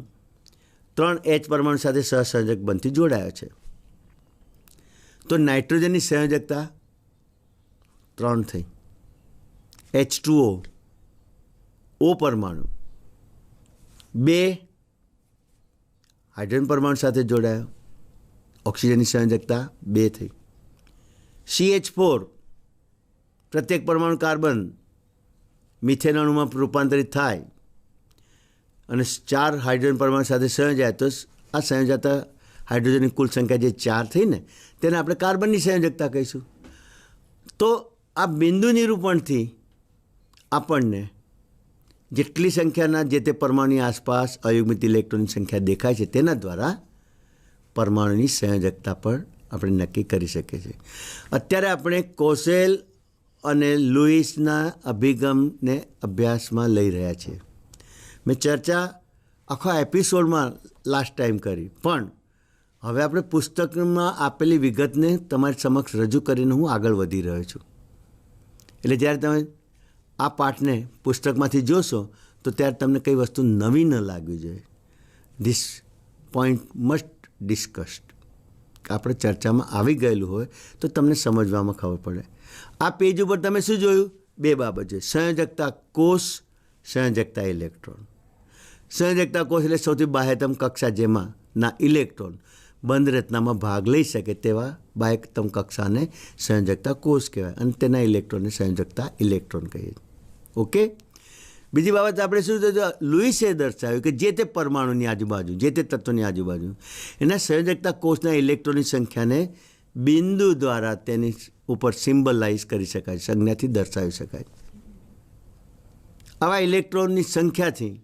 3 H પરમાણુ સાથે સહસંયોજક બનથી જોડાયો છે. તો નાઇટ્રોજનની સંયોજકતા 3 થઈ. H2O O પરમાણુ 2 હાઇડ્રોજન પરમાણુ સાથે જોડાયો, ઓક્સિજનની સંયોજકતા 2 થઈ. CH4 પ્રત્યેક પરમાણુ કાર્બન મિથેન અણુમાં રૂપાંતરિત થાય અને 4 હાઇડ્રોજન પરમાણુ સાથે સંયોજાય તો આ સંયોજાતા હાઇડ્રોજનની કુલ સંખ્યા જે 4 થઈ ને તેને આપણે કાર્બનની સંયોજકતા કહીશું. તો આ બિંદુ નિરૂપણથી આપણને જેટલી સંખ્યાના જે તે પરમાણુની આસપાસ અયુગ્મિત ઇલેક્ટ્રોનની સંખ્યા દેખાય છે તેના દ્વારા પરમાણુની સંયોજકતા પણ આપણે નક્કી કરી શકીએ છીએ. અત્યારે આપણે કોસેલ અને લુઈસના અભિગમને અભ્યાસમાં લઈ રહ્યા છીએ. મેં ચર્ચા આખા એપિસોડમાં લાસ્ટ ટાઈમ કરી, પણ હવે આપણે પુસ્તકમાં આપેલી વિગતને તમારી સમક્ષ રજૂ કરીને હું આગળ વધી રહ્યો છું. એટલે જ્યારે તમે આ પાઠને પુસ્તકમાંથી જોશો તો ત્યારે તમને કઈ વસ્તુ નવી ન લાગવી જોઈએ. This point must discussed. આપણે ચર્ચામાં આવી ગયેલું હોય તો તમને સમજવામાં ખબર પડે. આ પેજ ઉપર તમે શું જોયું? 2 બાબત છે: સંયોજકતા કોષ, સંયોજકતા ઇલેક્ટ્રોન. સંયોજકતા કોષ એટલે સૌથી બાહ્યતમ કક્ષા જેમાં ના ઇલેક્ટ્રોન બંધ રચનામાં ભાગ લઈ શકે તેવા બાહ્યતમ કક્ષાને સંયોજકતા કોષ કહેવાય અને તેના ઇલેક્ટ્રોનને સંયોજકતા ઇલેક્ટ્રોન કહીએ. ઓકે. બીજી બાબત આપણે શું થયું? લુઈસે દર્શાવ્યું કે જે તે પરમાણુની આજુબાજુ, જે તે તત્વની આજુબાજુ એના સંયોજકતા કોષના ઇલેક્ટ્રોનની સંખ્યાને બિંદુ દ્વારા તેની ઉપર સિમ્બલાઇઝ કરી શકાય, સંજ્ઞાથી દર્શાવી શકાય. આવા ઇલેક્ટ્રોનની સંખ્યાથી,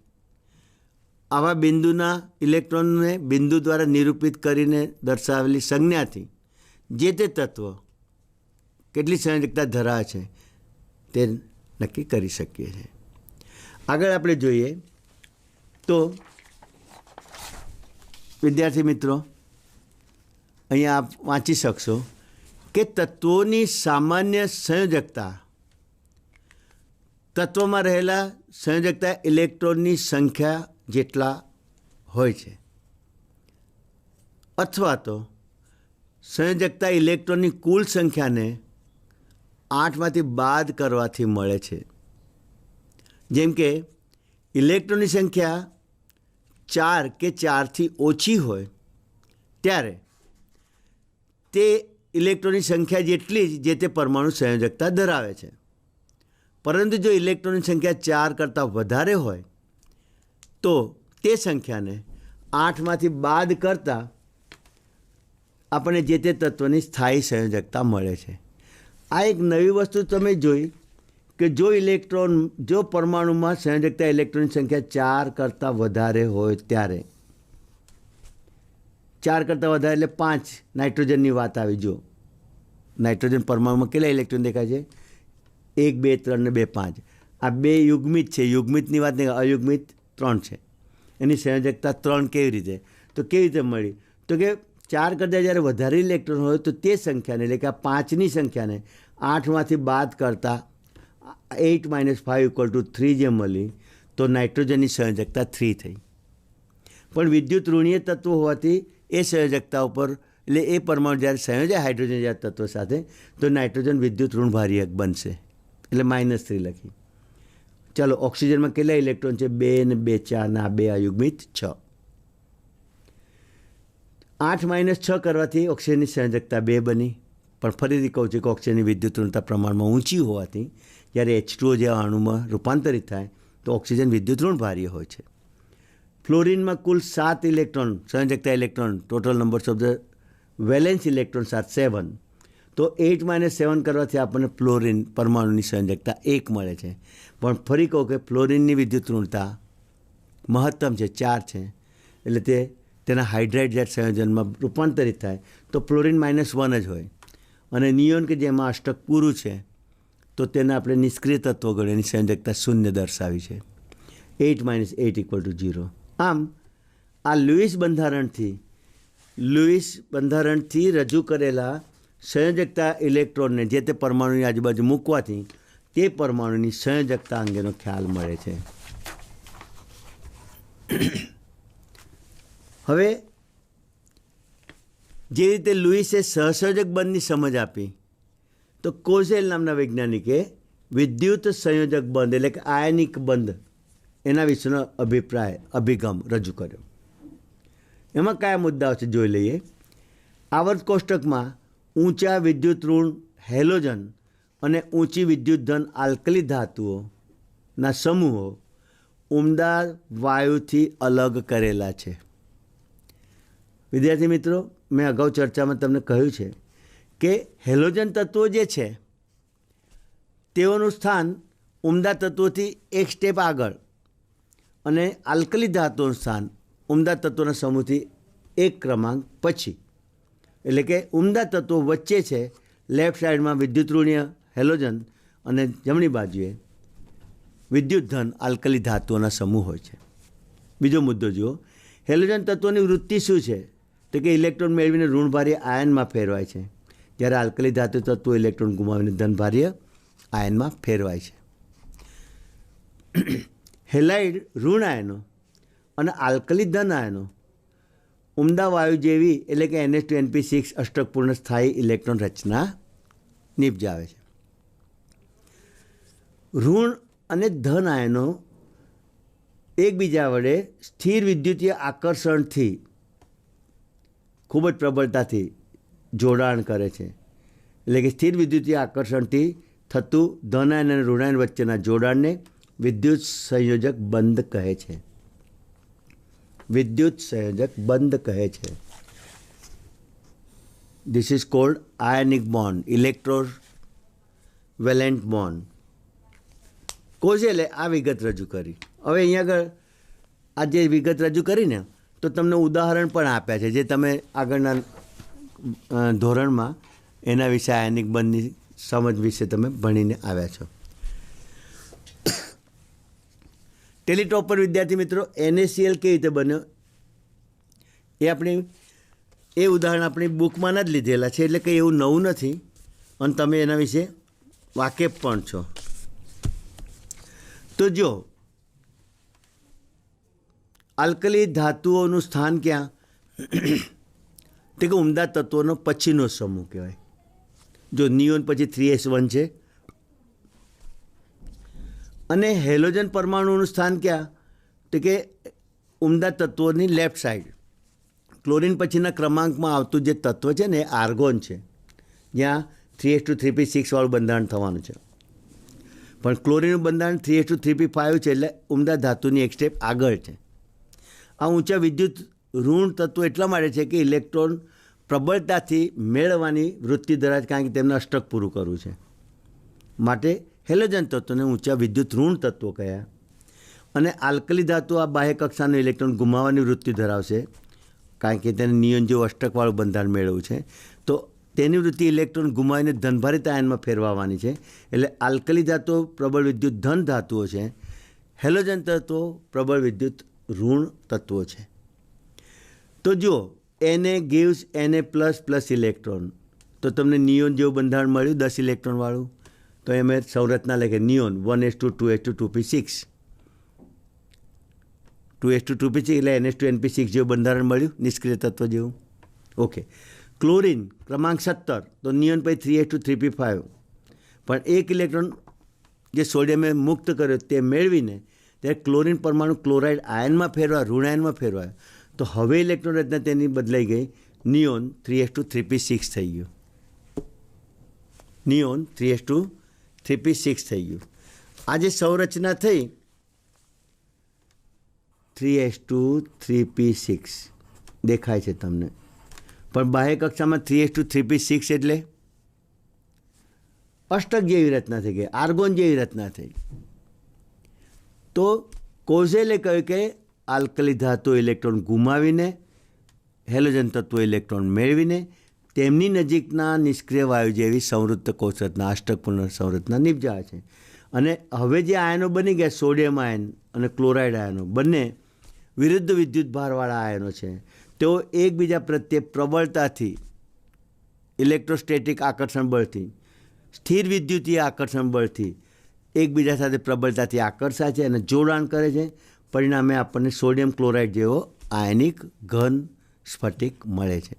આવા બિંદુના ઇલેક્ટ્રોનને બિંદુ દ્વારા નિરૂપિત કરીને દર્શાવેલી સંજ્ઞાથી જે તે તત્વ કેટલી સંયોજકતા ધરાવે છે તે નક્કી કરી શકીએ છીએ. આગળ આપણે જોઈએ તો વિદ્યાર્થી મિત્રો, અહીંયા આપ વાંચી શકશો કે તત્વોની સામાન્ય સંયોજકતા તત્વમાં રહેલા સંયોજકતા ઇલેક્ટ્રોનની સંખ્યા જેટલા હોય છે, અથવા તો સંયોજકતા ઇલેક્ટ્રોનની કુલ સંખ્યાને 8માંથી બાદ કરવાથી મળે છે. જેમ કે ઇલેક્ટ્રોનની સંખ્યા 4 કે 4થી ઓછી હોય ત્યારે તે ઇલેક્ટ્રોનની સંખ્યા જેટલી જ જે તે પરમાણુ સંયોજકતા ધરાવે છે. પરંતુ જો ઇલેક્ટ્રોનની સંખ્યા 4 કરતાં વધારે હોય તો તે સંખ્યાને 8માંથી બાદ કરતાં આપણને જે તે તત્વની સ્થાયી સંયોજકતા મળે છે. આ એક નવી વસ્તુ તમે જોઈ કે જો પરમાણુમાં સંયોજકતા ઇલેક્ટ્રોનની સંખ્યા 4 કરતાં વધારે હોય ત્યારે, 4 કરતાં વધારે એટલે 5 નાઇટ્રોજનની વાત આવી. જો નાઇટ્રોજન પરમાણુમાં કેટલા ઇલેક્ટ્રોન દેખાય છે? 1, 2, 3 ને 2, 5. આ 2 યુગ્મિત છે. યુગ્મિતની વાત નહીં, અયુગ્મિત 3 છે. એની સંયોજકતા 3 કેવી રીતે? તો કેવી રીતે મળી? તો કે 4 કરતાં જ્યારે વધારે ઇલેક્ટ્રોન હોય તો તે સંખ્યાને, એટલે કે આ 5ની સંખ્યાને 8માંથી બાદ કરતાં 8 - 5 = 3 જે મળી તો નાઇટ્રોજનની સંયોજકતા 3 થઈ. પણ વિદ્યુત ઋણીય તત્વો હોવાથી એ સંયોજકતા ઉપર, એટલે એ પરમાણુ જ્યારે સંયોજાય હાઇડ્રોજન જ્યારે તત્વ સાથે તો નાઇટ્રોજન વિદ્યુત ઋણભારી બનશે, એટલે -3 લખી. ચાલો, ઓક્સિજનમાં કેટલા ઇલેક્ટ્રોન છે? 2 ને 2 4 ને આ 2 અયુગ્મિત 6. 8 - 6 કરવાથી ઓક્સિજનની સંયોજકતા 2 બની. પણ ફરીથી કહું છું કે ઓક્સિજનની વિદ્યુત ઋણતા પ્રમાણમાં ઊંચી હોવાથી જ્યારે H2O જેવા અણુમાં રૂપાંતરિત થાય તો ઓક્સિજન વિદ્યુત ઋણભારી હોય છે. ફ્લોરિનમાં કુલ 7 ઇલેક્ટ્રોન સંયોજકતા electron, total numbers of the valence electrons are 7. તો 8 - 7 કરવાથી આપણને ફ્લોરિન પરમાણુની સંયોજકતા 1 મળે છે. પણ ફરી કહું કે ફ્લોરિનની વિદ્યુત ઋણતા મહત્તમ છે, 4 છે. એટલે તેના હાઇડ્રાઇડ જ્યારે સંયોજનમાં રૂપાંતરિત થાય તો ફ્લોરિન -1 જ હોય. અને નિયોન કે જેમાં અષ્ટક પૂરું છે તો તેને આપણે નિષ્ક્રિય તત્વો ગણીએ, એની સંયોજકતા 0 દર્શાવી છે. 8 - 8 = 0. આમ આ લુઈસ બંધારણથી રજૂ કરેલા સંયોજકતા ઇલેક્ટ્રોનને જે તે પરમાણુની આજુબાજુ મૂકવાથી તે પરમાણુની સંયોજકતા અંગેનો ખ્યાલ મળે છે. હવે જે રીતે લુઈસે સહસંયોજક બંધની સમજ આપી તો કોઝેલ નામના વૈજ્ઞાનિકે વિદ્યુત સંયોજક બંધ એટલે કે આયનિક બંધ એના વિશેનો અભિગમ રજૂ કર્યો. એમાં કયા મુદ્દાઓ છે જોઈ લઈએ. આવર્ત કોષ્ટકમાં ઊંચા વિદ્યુત ઋણ હેલોજન અને ઊંચી વિદ્યુતધન આલ્કલી ધાતુઓના સમૂહો ઉમદા વાયુથી અલગ કરેલા છે. વિદ્યાર્થી મિત્રો, મેં અગાઉ ચર્ચામાં તમને કહ્યું છે કે હેલોજન તત્વો જે છે તેઓનું સ્થાન ઉમદા તત્વોથી એક સ્ટેપ આગળ અને આલ્કલી ધાતુઓનું સ્થાન ઉમદા તત્વોના સમૂહથી એક ક્રમાંક પછી, એટલે કે ઉમદા તત્વો વચ્ચે છે. લેફ્ટ સાઈડમાં વિદ્યુત ઋણીય હેલોજન અને જમણી બાજુએ વિદ્યુત ધન આલ્કલી ધાતુઓના સમૂહ હોય છે. બીજો મુદ્દો જુઓ, હેલોજન તત્વોની વૃત્તિ શું છે? તો કે ઇલેક્ટ્રોન મેળવીને ઋણભાર્ય આયનમાં ફેરવાય છે, જ્યારે આલ્કલી ધાતુ તત્વો ઇલેક્ટ્રોન ગુમાવીને ધનભાર્ય આયનમાં ફેરવાય છે. હેલાઇડ ઋણ આયનો અને આલ્કલી ધન આયનો ઉમદા વાયુ જેવી એટલે કે NH2NP6 અષ્ટકપૂર્ણ સ્થાયી ઇલેક્ટ્રોન રચના નિપજાવે છે. ઋણ અને ધન આયનો એકબીજા વડે સ્થિર વિદ્યુતીય આકર્ષણથી ખૂબ જ પ્રબળતાથી જોડાણ કરે છે. એટલે કે સ્થિર વિદ્યુતીય આકર્ષણથી થતું ધનાયન અને ઋણાયન વચ્ચેના જોડાણને વિદ્યુત સંયોજક બંધ કહે છે. વિદ્યુત સંયોજક બંધ કહે છે. This is called ionic bond, electrovalent bond. કોઝેલે આ વિગત રજૂ કરી. હવે અહીંયા આગળ આ જે વિગત રજૂ કરીને તો તમને ઉદાહરણ પણ આપ્યા છે જે તમે આગળના ધોરણમાં એના વિશે આયનિક બંધની સમજ વિશે તમે ભણીને આવ્યા છો. ટેલિટોપર વિદ્યાર્થી મિત્રો NaCl કેવી રીતે બન્યો એ ઉદાહરણ આપણી બુકમાં જ લીધેલા છે, એટલે કંઈ એવું નવું નથી અને તમે એના વિશે વાકેફ પણ છો. તો જો આલ્કલી ધાતુઓનું સ્થાન ક્યાં? તે કે ઉમદા તત્વોનો પછીનો સમૂહ કહેવાય. જો નિયોન પછી 3s1 છે. અને હેલોજન પરમાણુનું સ્થાન ક્યાં? તો કે ઉમદા તત્વોની લેફ્ટ સાઈડ. ક્લોરિન પછીના ક્રમાંકમાં આવતું જે તત્વ છે ને એ આર્ગોન છે, જ્યાં 3s2 3p6 વાળું બંધારણ થવાનું છે. પણ ક્લોરિનનું બંધારણ 3s2 3p5 છે, એટલે ઉમદા ધાતુની એક સ્ટેપ આગળ છે. આ ઊંચા વિદ્યુત ઋણ તત્વો એટલા માટે છે કે ઇલેક્ટ્રોન પ્રબળતાથી મેળવવાની વૃત્તિ ધરાવે છે, કારણ કે તેમને અષ્ટક પૂરું કરવું છે. માટે હેલોજન તત્વોને ઊંચા વિદ્યુત ઋણ તત્વો કહ્યા. અને આલ્કલી ધાતુ આ બાહ્ય કક્ષાનો ઇલેક્ટ્રોન ગુમાવવાની વૃત્તિ ધરાવશે, કારણ કે તેને નિયોન જેવું અષ્ટકવાળું બંધારણ મેળવવું છે. તો તેની વૃત્તિ ઇલેક્ટ્રોન ગુમાવીને ધનભારિત આયનમાં ફેરવવાની છે. એટલે આલ્કલી ધાતુઓ પ્રબળ વિદ્યુત ધન ધાતુઓ છે, હેલોજન તત્વો પ્રબળ વિદ્યુત ઋણ તત્વો છે. તો જુઓ, Na gives Na plus electron, તો તમને નિયોન જેવું બંધારણ મળ્યું 10 ઇલેક્ટ્રોનવાળું. તો એ મેં સંરચના લખે neon 1s2 2s2 2p6 2s2 2p6 એટલે NH2NP6 જેવું બંધારણ મળ્યું, નિષ્ક્રિય તત્વ જેવું. ઓકે. ક્લોરિન ક્રમાંક 17, તો નિયોન પછી 3s2 3p5, પણ એક ઇલેક્ટ્રોન જે સોડિયમે મુક્ત કર્યો તે મેળવીને ત્યારે ક્લોરિન પરમાણુ ક્લોરાઇડ આયનમાં ફેરવાય, ઋણ આયનમાં ફેરવાય. તો હવે ઇલેક્ટ્રોન રચના તેની બદલાઈ ગઈ, નિયોન 3s2 3p6 થઈ ગયું. નિયોન 3s2 3p6 થઈ ગયું. આ જે સંરચના થઈ 3s2 3p6 દેખાય છે તમને, પણ બાહ્ય કક્ષામાં 3s2 3p6 એટલે અષ્ટક જેવી રચના થઈ ગઈ, આર્ગોન જેવી રચના થઈ. તો કોઝેલે કહ્યું કે આલ્કલી ધાતુ ઇલેક્ટ્રોન ગુમાવીને હેલોજન તત્વો ઇલેક્ટ્રોન મેળવીને તેમની નજીકના નિષ્ક્રિય વાયુ જેવી સંવૃત્ત કોષ રચના, અષ્ટકપૂર્ણ સંરચના નિપજાવે છે. અને હવે જે આયનો બની ગયા, સોડિયમ આયન અને ક્લોરાઇડ આયનો, બંને વિરુદ્ધ વિદ્યુત ભારવાળા આયનો છે. તેઓ એકબીજા પ્રત્યે પ્રબળતાથી, ઇલેક્ટ્રોસ્ટેટિક આકર્ષણ બળથી, સ્થિર વિદ્યુતીય આકર્ષણ બળથી એકબીજા સાથે પ્રબળતાથી આકર્ષાય છે અને જોડાણ કરે છે. પરિણામે આપણને સોડિયમ ક્લોરાઇડ જેવો આયનિક ઘન સ્ફટિક મળે છે.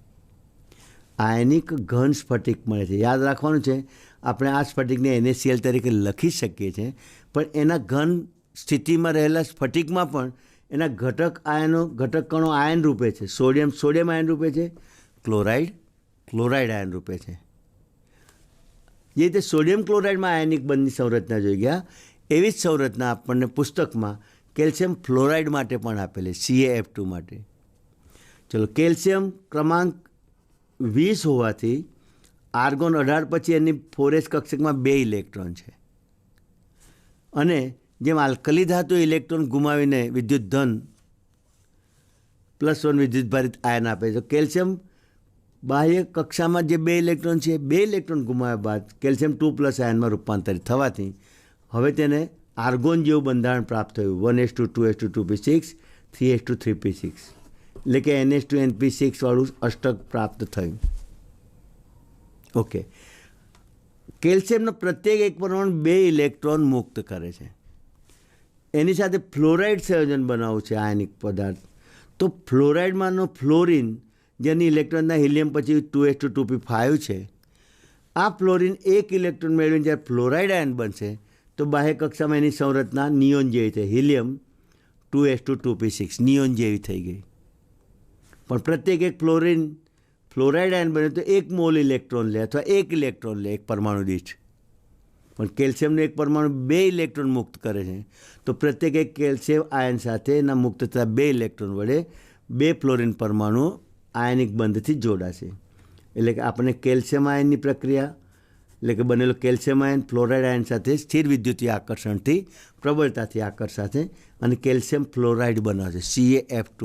આયનિક ઘન સ્ફટિક મળે છે. યાદ રાખવાનું છે, આપણે આ સ્ફટિકને NaCl તરીકે લખી શકીએ છીએ, પણ એના ઘન સ્થિતિમાં રહેલા સ્ફટિકમાં પણ એના ઘટક આયનો, ઘટક કણો આયન રૂપે છે. સોડિયમ આયન રૂપે છે, ક્લોરાઇડ આયન રૂપે છે. જે રીતે સોડિયમ ક્લોરાઇડમાં આયનિક બંધની સંરચના જોઈ ગયા એવી જ સંરચના આપણને પુસ્તકમાં કેલ્શિયમ ફ્લોરાઇડ માટે પણ આપેલી, CaF2 માટે. ચલો, કેલ્શિયમ ક્રમાંક 20 હોવાથી આર્ગોન 18 પછી એની 4s કક્ષકમાં 2 ઇલેક્ટ્રોન છે અને જેમ આલ્કલી ધાતુ ઇલેક્ટ્રોન ગુમાવીને વિદ્યુત ધન +1 વિદ્યુતભારિત આયન આપે છે. કેલ્શિયમ બાહ્ય કક્ષામાં જે 2 ઇલેક્ટ્રોન છે 2 ઇલેક્ટ્રોન ગુમાવ્યા બાદ કેલ્શિયમ 2+ આયનમાં રૂપાંતરિત થવાથી હવે તેને આર્ગોન જેવું બંધારણ પ્રાપ્ત થયું, 1s2 2s2 2p6 3s2 3p6, એટલે કે NH2 NP6 વાળું અષ્ટક પ્રાપ્ત થયું. ઓકે, કેલ્શિયમનો પ્રત્યેક એક પરમાણુ 2 ઇલેક્ટ્રોન મુક્ત કરે છે. એની સાથે ફ્લોરાઇડ સંયોજન બનાવવું છે આયનિક પદાર્થ, તો ફ્લોરાઇડમાંનો ફ્લોરિન જેની ઇલેક્ટ્રોનના હિલિયમ પછી 2s2 2p5 છે, આ ફ્લોરિન એક ઇલેક્ટ્રોન મેળવીને જ્યારે ફ્લોરાઇડ આયન બનશે તો બાહ્ય કક્ષામાં એની સંરચના નિયોન જેવી થઈ, હિલિયમ 2s2 2p6 નિયોન જેવી થઈ ગઈ. પણ પ્રત્યેક એક ફ્લોરાઇડ આયન બને તો 1 મોલ ઇલેક્ટ્રોન લે અથવા 1 ઇલેક્ટ્રોન લે એક પરમાણુ દીઠ. પણ કેલ્શિયમનો એક પરમાણુ 2 ઇલેક્ટ્રોન મુક્ત કરે છે, તો પ્રત્યેક એક કેલ્શિયમ આયન સાથે એના મુક્ત થતા 2 ઇલેક્ટ્રોન વડે 2 ફ્લોરિન પરમાણુ આયનિક બંધથી જોડાશે. એટલે કે આપણે કેલ્શિયમ આયનની પ્રક્રિયા, એટલે કે બનેલો કેલ્શિયમ આયન ફ્લોરાઇડ આયન સાથે સ્થિર વિદ્યુતીય આકર્ષણથી પ્રબળતાથી આકર્ષાશે અને કેલ્શિયમ ફ્લોરાઇડ બનાવશે, CaF2.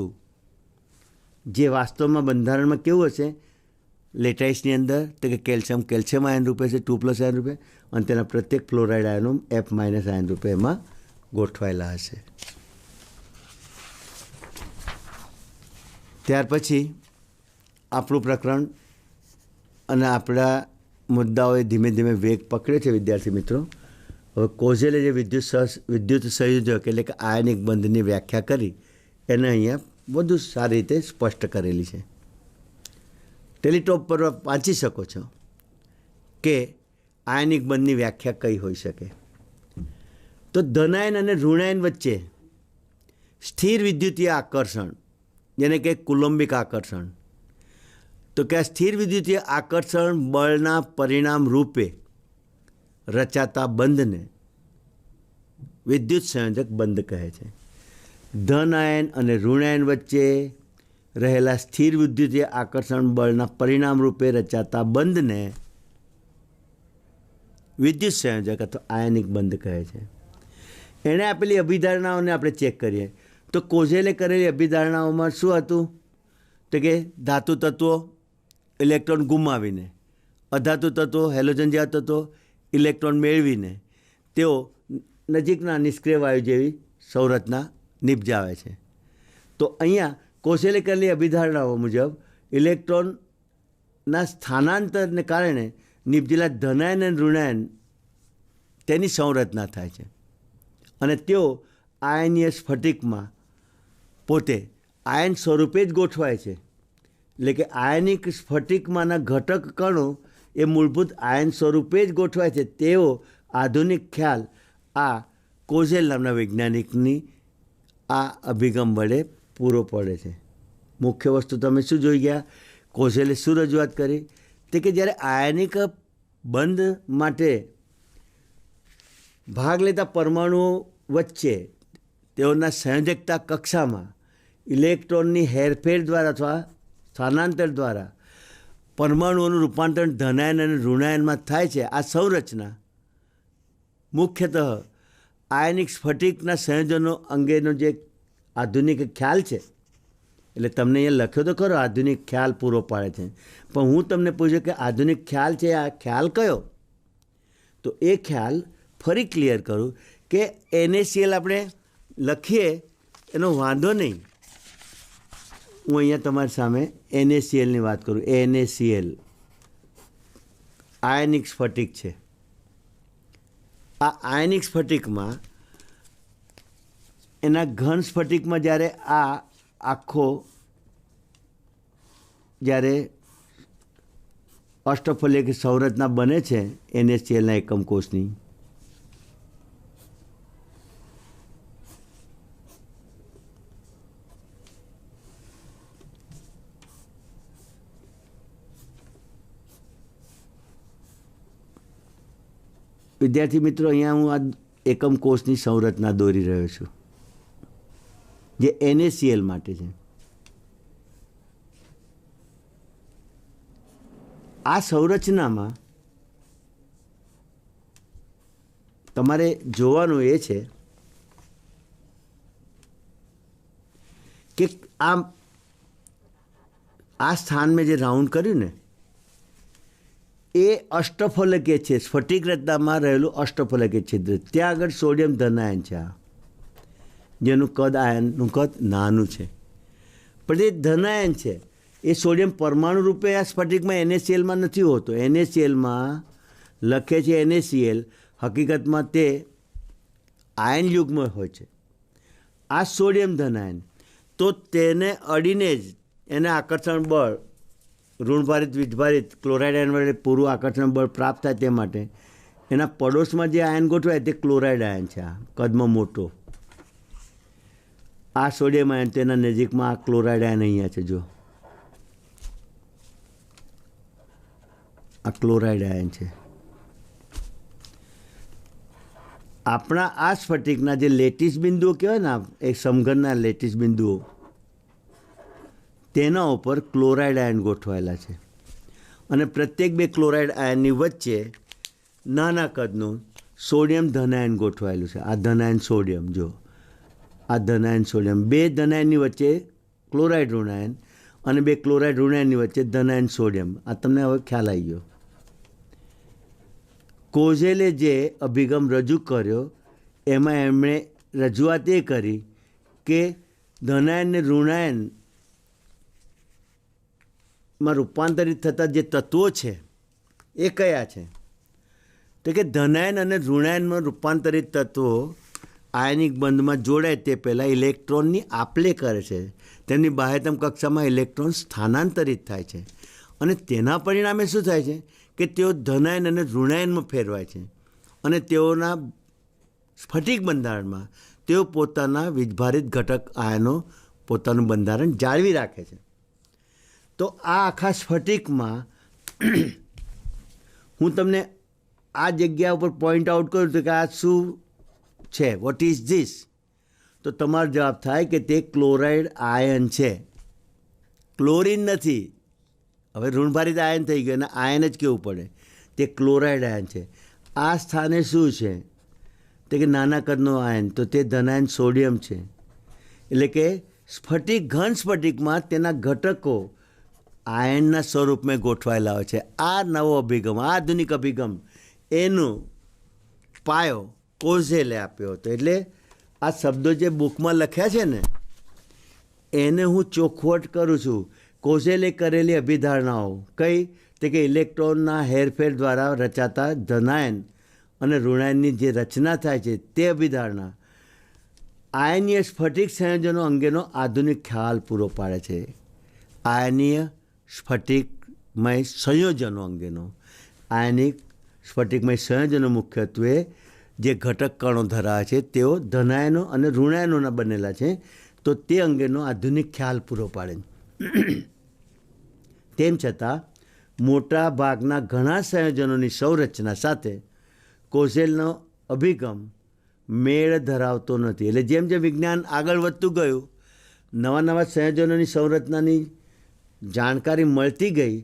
જે વાસ્તવમાં બંધારણમાં કેવું હશે લેટાઇસની અંદર, તો કે કેલ્શિયમ આયન રૂપે છે 2+ આયન રૂપે, અને તેના પ્રત્યેક ફ્લોરાઇડ આયનો F- આયન રૂપે એમાં ગોઠવાયેલા હશે. ત્યાર પછી આપણું પ્રકરણ અને આપણા મુદ્દાઓએ ધીમે ધીમે વેગ પકડે છે વિદ્યાર્થી મિત્રો. હવે કોઝેલે જે વિદ્યુત સંયોજક એટલે કે આયનિક બંધની વ્યાખ્યા કરી એને અહીંયા વધુ સારી રીતે સ્પષ્ટ કરેલી છે. ટેલિટોપ પર વાંચી શકો છો કે આયનિક બંધની વ્યાખ્યા કઈ હોઈ શકે. તો ધનાયન અને ઋણાયન વચ્ચે સ્થિર વિદ્યુતીય આકર્ષણ, જેને કે કુલંબિક આકર્ષણ, તો કે આ સ્થિર વિદ્યુતીય આકર્ષણ બળના પરિણામ રૂપે રચાતા બંધને વિદ્યુત સંયોજક બંધ કહે છે. ધન આયન અને ઋણાયન વચ્ચે રહેલા સ્થિર વિદ્યુતીય આકર્ષણ બળના પરિણામ રૂપે રચાતા બંધને વિદ્યુત સંયોજક અથવા આયનિક બંધ કહે છે. એણે આપેલી અભિધારણાઓને આપણે ચેક કરીએ તો કોઝેલે કરેલી અભિધારણાઓમાં શું હતું, તો કે ધાતુ તત્વો ઇલેક્ટ્રોન ગુમાવીને, અધાતુ તત્વો હેલોજન જેવા તત્વો ઇલેક્ટ્રોન મેળવીને તેઓ નજીકના નિષ્ક્રિય વાયુ જેવી સંરચના નિપજાવે છે. તો અહીંયા કોઝેલે કરેલી અભિધારણાઓ મુજબ ઇલેક્ટ્રોનના સ્થાનાંતરને કારણે નિપજેલા ધનાયન અને ઋણાયન તેની સંરચના થાય છે અને તેઓ આયનીય સ્ફટિકમાં પોતે આયન સ્વરૂપે જ ગોઠવાય છે. એટલે કે આયનિક સ્ફટિકમાંના ઘટક કણો એ મૂળભૂત આયન સ્વરૂપે જ ગોઠવાય છે. તેવો આધુનિક ખ્યાલ આ કોઝેલ નામના વૈજ્ઞાનિકની આ અભિગમ વડે પૂરો પડે છે. મુખ્ય વસ્તુ તમે શું જોઈ ગયા, કોઝેલે શું રજૂઆત કરી, તે કે જ્યારે આયનિક બંધ માટે ભાગ લેતા પરમાણુઓ વચ્ચે તેઓના સંયોજકતા કક્ષામાં ઇલેક્ટ્રોનની હેરફેર દ્વારા અથવા સ્થાનાંતર દ્વારા પરમાણુઓનું રૂપાંતરણ ધનાયન અને ઋણાયનમાં થાય છે. આ સંરચના મુખ્યતઃ આયનિક સ્ફટિકના સંયોજનો અંગેનો જે આધુનિક ખ્યાલ છે, એટલે તમને અહીંયા લખ્યો તો ખરો આધુનિક ખ્યાલ પૂરો પાડે છે, પણ હું તમને પૂછ્યું કે આધુનિક ખ્યાલ છે, આ ખ્યાલ કયો? તો એ ખ્યાલ ફરી ક્લિયર કરું કે NaCl આપણે લખીએ એનો વાંધો નહીં. હું અહીંયા તમારી સામે NaClની વાત કરું. NaCl આયનિક સ્ફટિક છે. આ આયનિક સ્ફટિકમાં એના ઘન સ્ફટિકમાં જ્યારે આ આખો જ્યારે અષ્ટફલીય કે સંરચના બને છે NaClના એકમ કોષની, વિદ્યાર્થી મિત્રો, અહીંયા હું આ એકમ કોષની સંરચના દોરી રહ્યો છું જે NaCl માટે છે. આ સંરચનામાં તમારે જોવાનું એ છે કે આ સ્થાન મેં જે રાઉન્ડ કર્યું ને એ અષ્ટફલકીય છે, સ્ફટિક રચનામાં રહેલું અષ્ટફલકીય છિદ્ર. ત્યાં આગળ સોડિયમ ધનાયન છે, જેનું કદ આયનનું કદ નાનું છે, પણ એ ધનાયન છે. એ સોડિયમ પરમાણુ રૂપે આ સ્ફટિકમાં NaClમાં નથી હોતો. NaClમાં લખે છે NaCl, હકીકતમાં તે આયન યુગ્મ હોય છે. આ સોડિયમ ધનાયન, તો તેને અડીને જ એને આકર્ષણ બળ, ઋણભારિત વીજભારિત ક્લોરાઇડ આયન વડે પૂરું આકર્ષણ બળ પ્રાપ્ત થાય તે માટે એના પડોશમાં જે આયન ગોઠવાય તે ક્લોરાઇડ આયન છે. આ કદમાં મોટો આ સોડિયમ આયન, તેના નજીકમાં આ ક્લોરાઇડ આયન અહીંયા છે. જો આ ક્લોરાઇડ આયન છે. આપણા આ સ્ફટિકના જે લેટિસ બિંદુઓ કહેવાય ને, એક સમઘનના લેટિસ બિંદુઓ, તેના ઉપર ક્લોરાઇડ આયન ગોઠવાયેલા છે. અને પ્રત્યેક બે ક્લોરાઇડ આયનની વચ્ચે નાના કદનું સોડિયમ ધનાયન ગોઠવાયેલું છે. આ ધનાયન સોડિયમ, જો આ ધનાયન સોડિયમ, બે ધનાયનની વચ્ચે ક્લોરાઇડ ઋણાયન અને બે ક્લોરાઇડ ઋણાયનની વચ્ચે ધનાયન સોડિયમ. આ તમને હવે ખ્યાલ આવી ગયો. કોઝેલે જે અભિગમ રજૂ કર્યો એમાં એમણે રજૂઆત એ કરી કે ધનાયન ને ઋણાયનમાં રૂપાંતરિત થતા જે તત્વો છે એ કયા છે? તો કે ધનાયન અને ઋણાયનમાં રૂપાંતરિત તત્વો આયનિક બંધમાં જોડાય તે પહેલાં ઇલેક્ટ્રોનની આપલે કરે છે. તેમની બાહ્યતમ કક્ષામાં ઇલેક્ટ્રોન સ્થાનાંતરિત થાય છે અને તેના પરિણામે શું થાય છે કે તેઓ ધનાયન અને ઋણાયનમાં ફેરવાય છે અને તેઓના સ્ફટિક બંધારણમાં તેઓ પોતાના વીજભારિત ઘટક આયનો પોતાનું બંધારણ જાળવી રાખે છે. તો આ આખા સ્ફટિકમાં હું તમને આ જગ્યા ઉપર પોઈન્ટ આઉટ કરું તો કે આ શું છે, વોટ ઇઝ ધીસ? તો તમારો જવાબ થાય કે તે ક્લોરાઇડ આયન છે, ક્લોરિન નથી. હવે ઋણભારિત આયન થઈ ગયું અને આયન જ કહેવું પડે. તે ક્લોરાઇડ આયન છે. આ સ્થાને શું છે? તો કે નાના કદનો આયન, તો તે ધનાયન સોડિયમ છે. એટલે કે સ્ફટિક, ઘન સ્ફટિકમાં તેના ઘટકો આયનના સ્વરૂપમાં ગોઠવાયેલા હોય છે. આ નવો અભિગમ, આ આધુનિક અભિગમ, એનો પાયો કોઝેલે આપ્યો હતો. એટલે આ શબ્દો જે બુકમાં લખ્યા છે ને એને હું ચોખવટ કરું છું. કોઝેલે કરેલી અભિધારણાઓ કઈ? તે કે ઇલેક્ટ્રોનના હેરફેર દ્વારા રચાતા ધનાયન અને ઋણાયનની જે રચના થાય છે તે અભિધારણા આયનીય સ્ફટિક સંયોજનો અંગેનો આધુનિક ખ્યાલ પૂરો પાડે છે. આયનીય સ્ફટિકમય સંયોજનો અંગેનો, આયનિક સ્ફટિકમય સંયોજનો મુખ્યત્વે જે ઘટક કણો ધરાવે છે તેઓ ધનાયનો અને ઋણાયનોના બનેલા છે. તો તે અંગેનો આધુનિક ખ્યાલ પૂરો પાડે. તેમ છતાં મોટા ભાગના ઘણા સંયોજનોની સંરચના સાથે કોઝેલનો અભિગમ મેળ ધરાવતો નથી. એટલે જેમ જેમ વિજ્ઞાન આગળ વધતું ગયું, નવા નવા સંયોજનોની સંરચનાની જાણકારી મળતી ગઈ,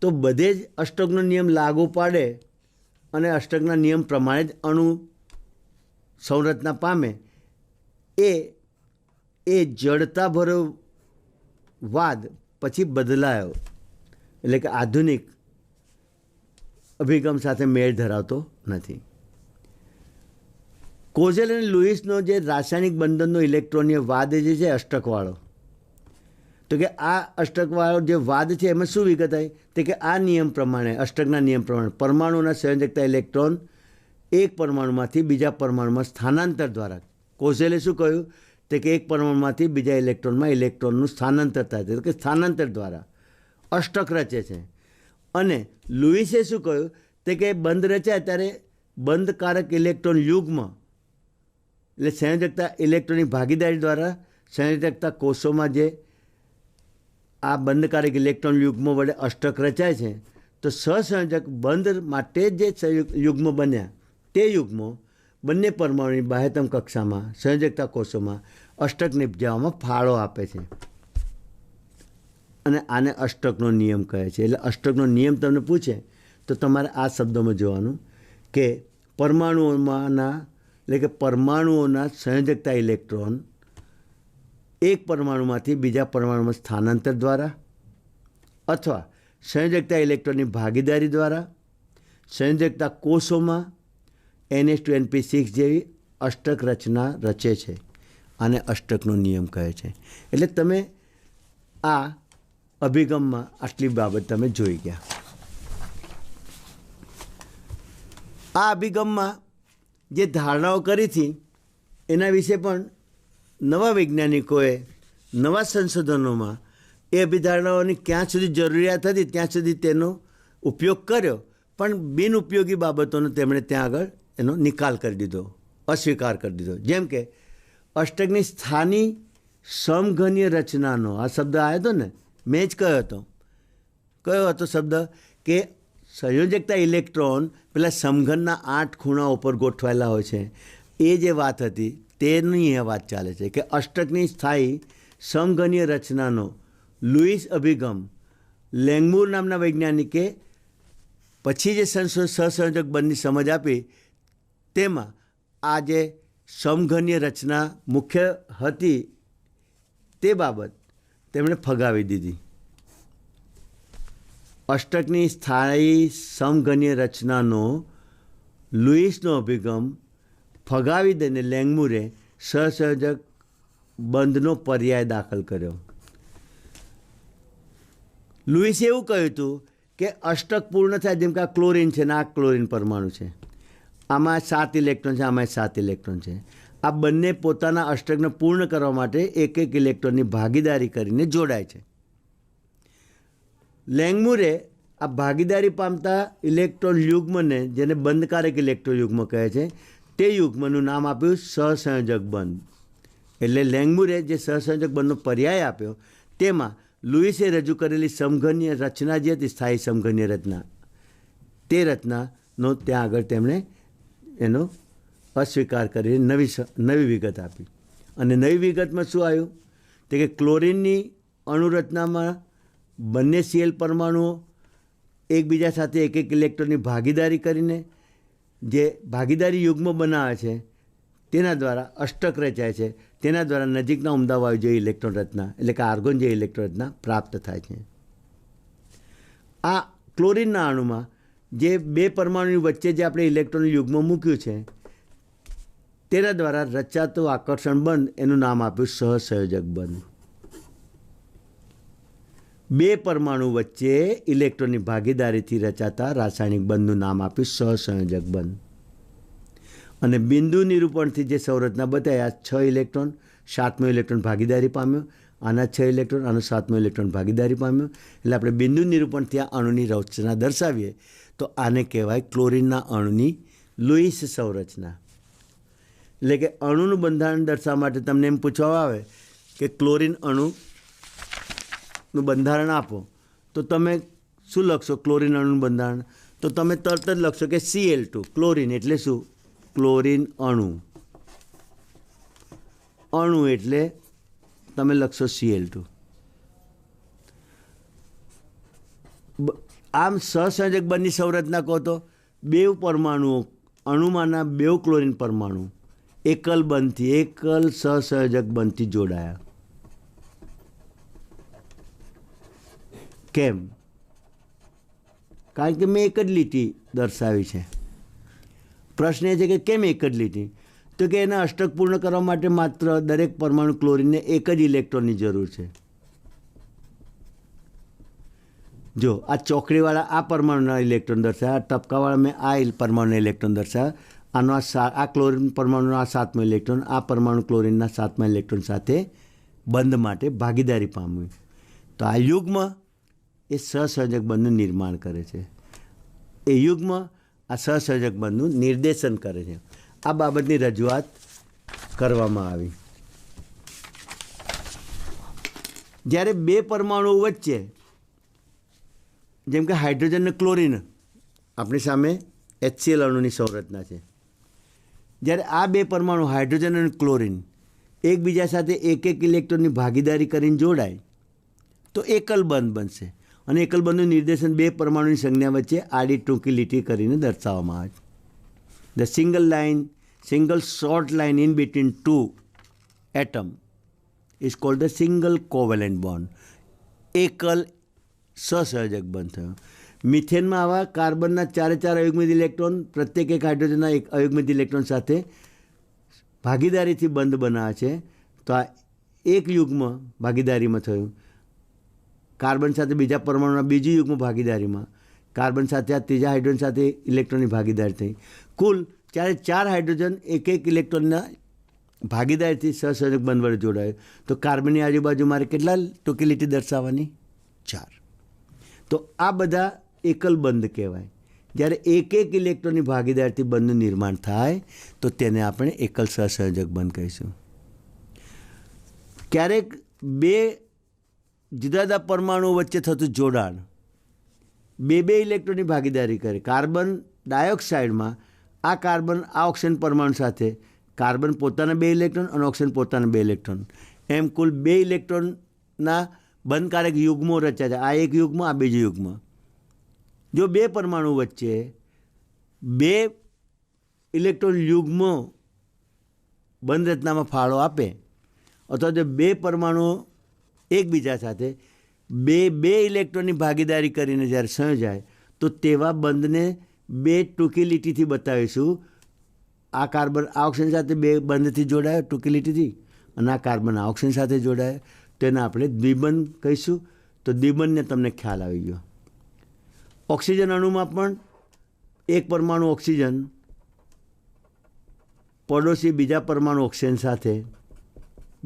તો બધે જ અષ્ટકનો નિયમ લાગુ પાડે અને અષ્ટકના નિયમ પ્રમાણે જ અણુ સંરચના પામે. એ જડતાભરો વાદ પછી બદલાયો. એટલે કે આધુનિક અભિગમ સાથે મેળ ધરાવતો નથી. કોઝેલ અને લુઈસનો જે રાસાયણિક બંધનનો ઇલેક્ટ્રોનીય વાદ જે છે અષ્ટકવાળો, તો કે આ અષ્ટકવાળો જે વાદ છે એમાં શું વિગત આવી? તો કે આ નિયમ પ્રમાણે, અષ્ટકના નિયમ પ્રમાણે પરમાણુના સંયોજકતા ઇલેક્ટ્રોન એક પરમાણુમાંથી બીજા પરમાણુમાં સ્થાનાંતર દ્વારા, કોઝેલે શું કહ્યું? તો કે એક પરમાણુમાંથી બીજા ઇલેક્ટ્રોનમાં ઇલેક્ટ્રોનનું સ્થાનાંતર થાય છે, તો કે સ્થાનાંતર દ્વારા અષ્ટક રચે છે. અને લુઈસે શું કહ્યું? તો કે બંધ રચાય ત્યારે બંધકારક ઇલેક્ટ્રોન યુગ્મ, એટલે સંયોજકતા ઇલેક્ટ્રોનની ભાગીદારી દ્વારા સંયોજકતા કોષોમાં જે આ બંધકારક ઇલેક્ટ્રોન યુગ્મ વડે અષ્ટક રચાય છે, તો સહસંયોજક બંધ માટે જે યુગ્મ બન્યા તે યુગ્મો બંને પરમાણુની બાહ્યતમ કક્ષામાં સંયોજકતા કોષોમાં અષ્ટક નિપજાવવામાં ફાળો આપે છે અને આને અષ્ટકનો નિયમ કહે છે. એટલે અષ્ટકનો નિયમ તમને પૂછે તો તમારે આ શબ્દોમાં જોવાનું કે પરમાણુઓના સંયોજકતા ઇલેક્ટ્રોન એક પરમાણુમાંથી બીજા પરમાણુમાં સ્થાનાંતર દ્વારા અથવા સંયોજકતા ઇલેક્ટ્રોનની ભાગીદારી દ્વારા સંયોજકતા કોષોમાં NH2NP6 જેવી અષ્ટક રચના રચે છે. આને અષ્ટકનો નિયમ કહે છે. એટલે તમે આ અભિગમમાં આટલી બાબત તમે જોઈ ગયા. આ અભિગમમાં જે ધારણાઓ કરી હતી એના વિશે પણ નવા વૈજ્ઞાનિકોએ નવા સંશોધનોમાં એ અભિધારણાઓની ક્યાં સુધી જરૂરિયાત હતી ત્યાં સુધી તેનો ઉપયોગ કર્યો, પણ બિનઉપયોગી બાબતોનો તેમણે ત્યાં આગળ એનો નિકાલ કરી દીધો, અસ્વીકાર કરી દીધો. જેમ કે અષ્ટકની સ્થાની સમઘનીય રચનાનો આ શબ્દ આવ્યો હતો ને, મેં જ કયો હતો શબ્દ કે સંયોજકતા ઇલેક્ટ્રોન પેલા સમઘનના 8 ખૂણા ઉપર ગોઠવાયેલા હોય છે. એ જે વાત હતી તેની એ વાત ચાલે છે કે અષ્ટકની સ્થાયી સમઘનીય રચનાનો લુઈસ અભિગમ લેંગમૂર નામના વૈજ્ઞાનિકે પછી જે સહસંયોજક બંધની સમજ આપી તેમાં આ જે સમઘનીય રચના મુખ્ય હતી તે બાબત તેમણે ફગાવી દીધી. અષ્ટકની સ્થાયી સમઘનીય રચનાનો લુઈસનો અભિગમ ફગાવી દઈને લેંગમૂરે સહસંયોજક બંધનો પર્યાય દાખલ કર્યો. લુઈસે એવું કહ્યું હતું કે અષ્ટક પૂર્ણ થાય, જેમ કે આ ક્લોરીન છે ને આ ક્લોરીન પરમાણુ છે, આમાં 7 ઇલેક્ટ્રોન છે, આમાં 7 ઇલેક્ટ્રોન છે. આ બંને પોતાના અષ્ટકને પૂર્ણ કરવા માટે એક ઇલેક્ટ્રોનની ભાગીદારી કરીને જોડાય છે. લેંગમૂરે આ ભાગીદારી પામતા ઇલેક્ટ્રોન યુગ્મને, જેને બંધકારક ઇલેક્ટ્રોન યુગ્મ કહે છે, તે યુગ્મનું નામ આપ્યું સહસંયોજક બંધ. એટલે લેંગમૂરે જે સહસંયોજક બંધનો પર્યાય આપ્યો તેમાં લુઈસે રજૂ કરેલી સમઘનીય રચના જે હતી, સ્થાયી સમઘનીય રચના, તે રચનાનો ત્યાં આગળ તેમણે એનો અસ્વીકાર કરી નવી વિગત આપી. અને નવી વિગતમાં શું આવ્યું તો કે ક્લોરીનની અણુરચનામાં બંને Cl પરમાણુઓ એકબીજા સાથે એક ઇલેક્ટ્રોનની ભાગીદારી કરીને જે ભાગીદારી યુગ્મ બનાવે છે તેના દ્વારા અષ્ટક રચાય છે. તેના દ્વારા નજીકના ઉમદા વાયુ જેવી ઇલેક્ટ્રોન રચના, એટલે કે આર્ગોન જેવી ઇલેક્ટ્રોન રચના પ્રાપ્ત થાય છે. આ ક્લોરીનના અણુમાં જે 2 પરમાણુની વચ્ચે જે આપણે ઇલેક્ટ્રોન યુગ્મ મૂક્યું છે તેના દ્વારા રચાતું આકર્ષણ બંધ, એનું નામ આપ્યું સહસંયોજક બંધ. 2 પરમાણુ વચ્ચે ઇલેક્ટ્રોનની ભાગીદારીથી રચાતા રાસાયણિક બંધનું નામ આપ્યું સહસંયોજક બંધ. અને બિંદુ નિરૂપણથી જે સંરચના બતાવી, આ 6 ઇલેક્ટ્રોન, 7મો ઇલેક્ટ્રોન ભાગીદારી પામ્યો, આના 6 ઇલેક્ટ્રોન, આનો 7મો ઇલેક્ટ્રોન ભાગીદારી પામ્યો. એટલે આપણે બિંદુ નિરૂપણથી આ અણુની રચના દર્શાવીએ તો આને કહેવાય ક્લોરીનના અણુની લુઈસ સંરચના. એટલે કે અણુનું બંધારણ દર્શાવવા માટે તમને એમ પૂછવામાં આવે કે ક્લોરીન અણુનું બંધારણ આપો, તો તમે શું લખશો? ક્લોરીન અણુનું બંધારણ તો તમે તરત જ લખશો કે Cl2. ક્લોરીન એટલે શું? ક્લોરીન અણુ. અણુ એટલે તમે લખશો Cl2. આમ સહસંયોજક બંધની સંરચના કહો તો 2 પરમાણુઓ, અણુમાંના 2 ક્લોરીન પરમાણુ એકલ સહસંયોજક બંધથી જોડાયા. કેમ? કારણ કે મેં એક જ લીટી દર્શાવી છે. પ્રશ્ન એ છે કે કેમ એક જ લીટી? તો કે એના અષ્ટક પૂર્ણ કરવા માટે માત્ર દરેક પરમાણુ ક્લોરીનને એક જ ઇલેક્ટ્રોનની જરૂર છે. જો આ ચોકડીવાળા આ પરમાણુના ઇલેક્ટ્રોન દર્શાવ્યા, આ ટપકાવાળા મેં આ પરમાણુના ઇલેક્ટ્રોન દર્શાવ્યા, આનો આ ક્લોરીન પરમાણુનો આ 7મો ઇલેક્ટ્રોન આ પરમાણુ ક્લોરીનના 7મા ઇલેક્ટ્રોન સાથે બંધ માટે ભાગીદારી પામ્યું. તો આ યુગ્મ એ સહસંયોજક બંધનું નિર્માણ કરે છે. એ યુગ્મ આ સહસંયોજક બંધનું નિર્દેશન કરે છે. આ બાબતની રજૂઆત કરવામાં આવી. જ્યારે 2 પરમાણુઓ વચ્ચે, જેમ કે હાઇડ્રોજન અને ક્લોરીન, આપણી સામે HCl અણુની સંરચના છે, જ્યારે આ બે પરમાણુ હાઇડ્રોજન અને ક્લોરિન એકબીજા સાથે એક એક ઇલેક્ટ્રોનની ભાગીદારી કરીને જોડાય તો એકલ બંધ બનશે અને એકલ બંધનું નિર્દેશન બે પરમાણુની સંજ્ઞા વચ્ચે આડી ટૂંકી લીટી કરીને દર્શાવવામાં આવે છે. The single short line in between two atom is called the single covalent bond. એકલ સહસંયોજક બંધ થયો. મિથેનમાં આવા કાર્બનના ચારે ચાર અયુગ્મિત ઇલેક્ટ્રોન પ્રત્યેક એક હાઇડ્રોજનના એક અયુગ્મિત ઇલેક્ટ્રોન સાથે ભાગીદારીથી બંધ બનાવે છે. તો આ એક યુગ્મ ભાગીદારીમાં થયું, કાર્બન સાથે બીજા પરમાણુના બીજી યુગ્મ ભાગીદારીમાં, કાર્બન સાથે આ ત્રીજા હાઇડ્રોજન સાથે ઇલેક્ટ્રોનની ભાગીદારી થઈ. કુલ ચારે ચાર હાઇડ્રોજન એક એક ઇલેક્ટ્રોનના ભાગીદારીથી સહસંયોજક બંધ વડે જોડાયો. તો કાર્બનની આજુબાજુ મારે કેટલા ટૂંકી લીટી દર્શાવવાની? 4. તો આ બધા એકલ બંધ કહેવાય. જ્યારે એક એક ઇલેક્ટ્રોનની ભાગીદારીથી બંધનું નિર્માણ થાય તો તેને આપણે એકલ સહસંયોજક બંધ કહીશું. ક્યારેક બે જુદા જુદા પરમાણુઓ વચ્ચે થતું જોડાણ બે ઇલેક્ટ્રોનની ભાગીદારી કરે. કાર્બન ડાયોક્સાઇડમાં આ કાર્બન આ ઓક્સિજન પરમાણુ સાથે, કાર્બન પોતાના 2 ઇલેક્ટ્રોન અને ઓક્સિજન પોતાના 2 ઇલેક્ટ્રોન, એમ કુલ 2 ઇલેક્ટ્રોનના બંધકારક યુગ્મો રચાય છે. આ એક યુગ્મ, આ બીજું યુગ્મ. જો બે પરમાણુ વચ્ચે 2 ઇલેક્ટ્રોન યુગ્મો બંધ રચનામાં ફાળો આપે અથવા તો 2 પરમાણુઓ એકબીજા સાથે બે ઇલેક્ટ્રોનની ભાગીદારી કરીને જ્યારે સંયોજાય તો તેવા બંધને 2 ટૂંકી લીટીથી બતાવીશું. આ કાર્બન આ ઓક્સિજન સાથે 2 બંધથી જોડાયો ટૂંકી લીટીથી, અને આ કાર્બન આ ઓક્સિજન સાથે જોડાયો, તેને આપણે દ્વિબંધ કહીશું. તો દ્વિબંધને તમને ખ્યાલ આવી ગયો. ઓક્સિજન અણુમાં પણ એક પરમાણુ ઓક્સિજન પડોશી બીજા પરમાણુ ઓક્સિજન સાથે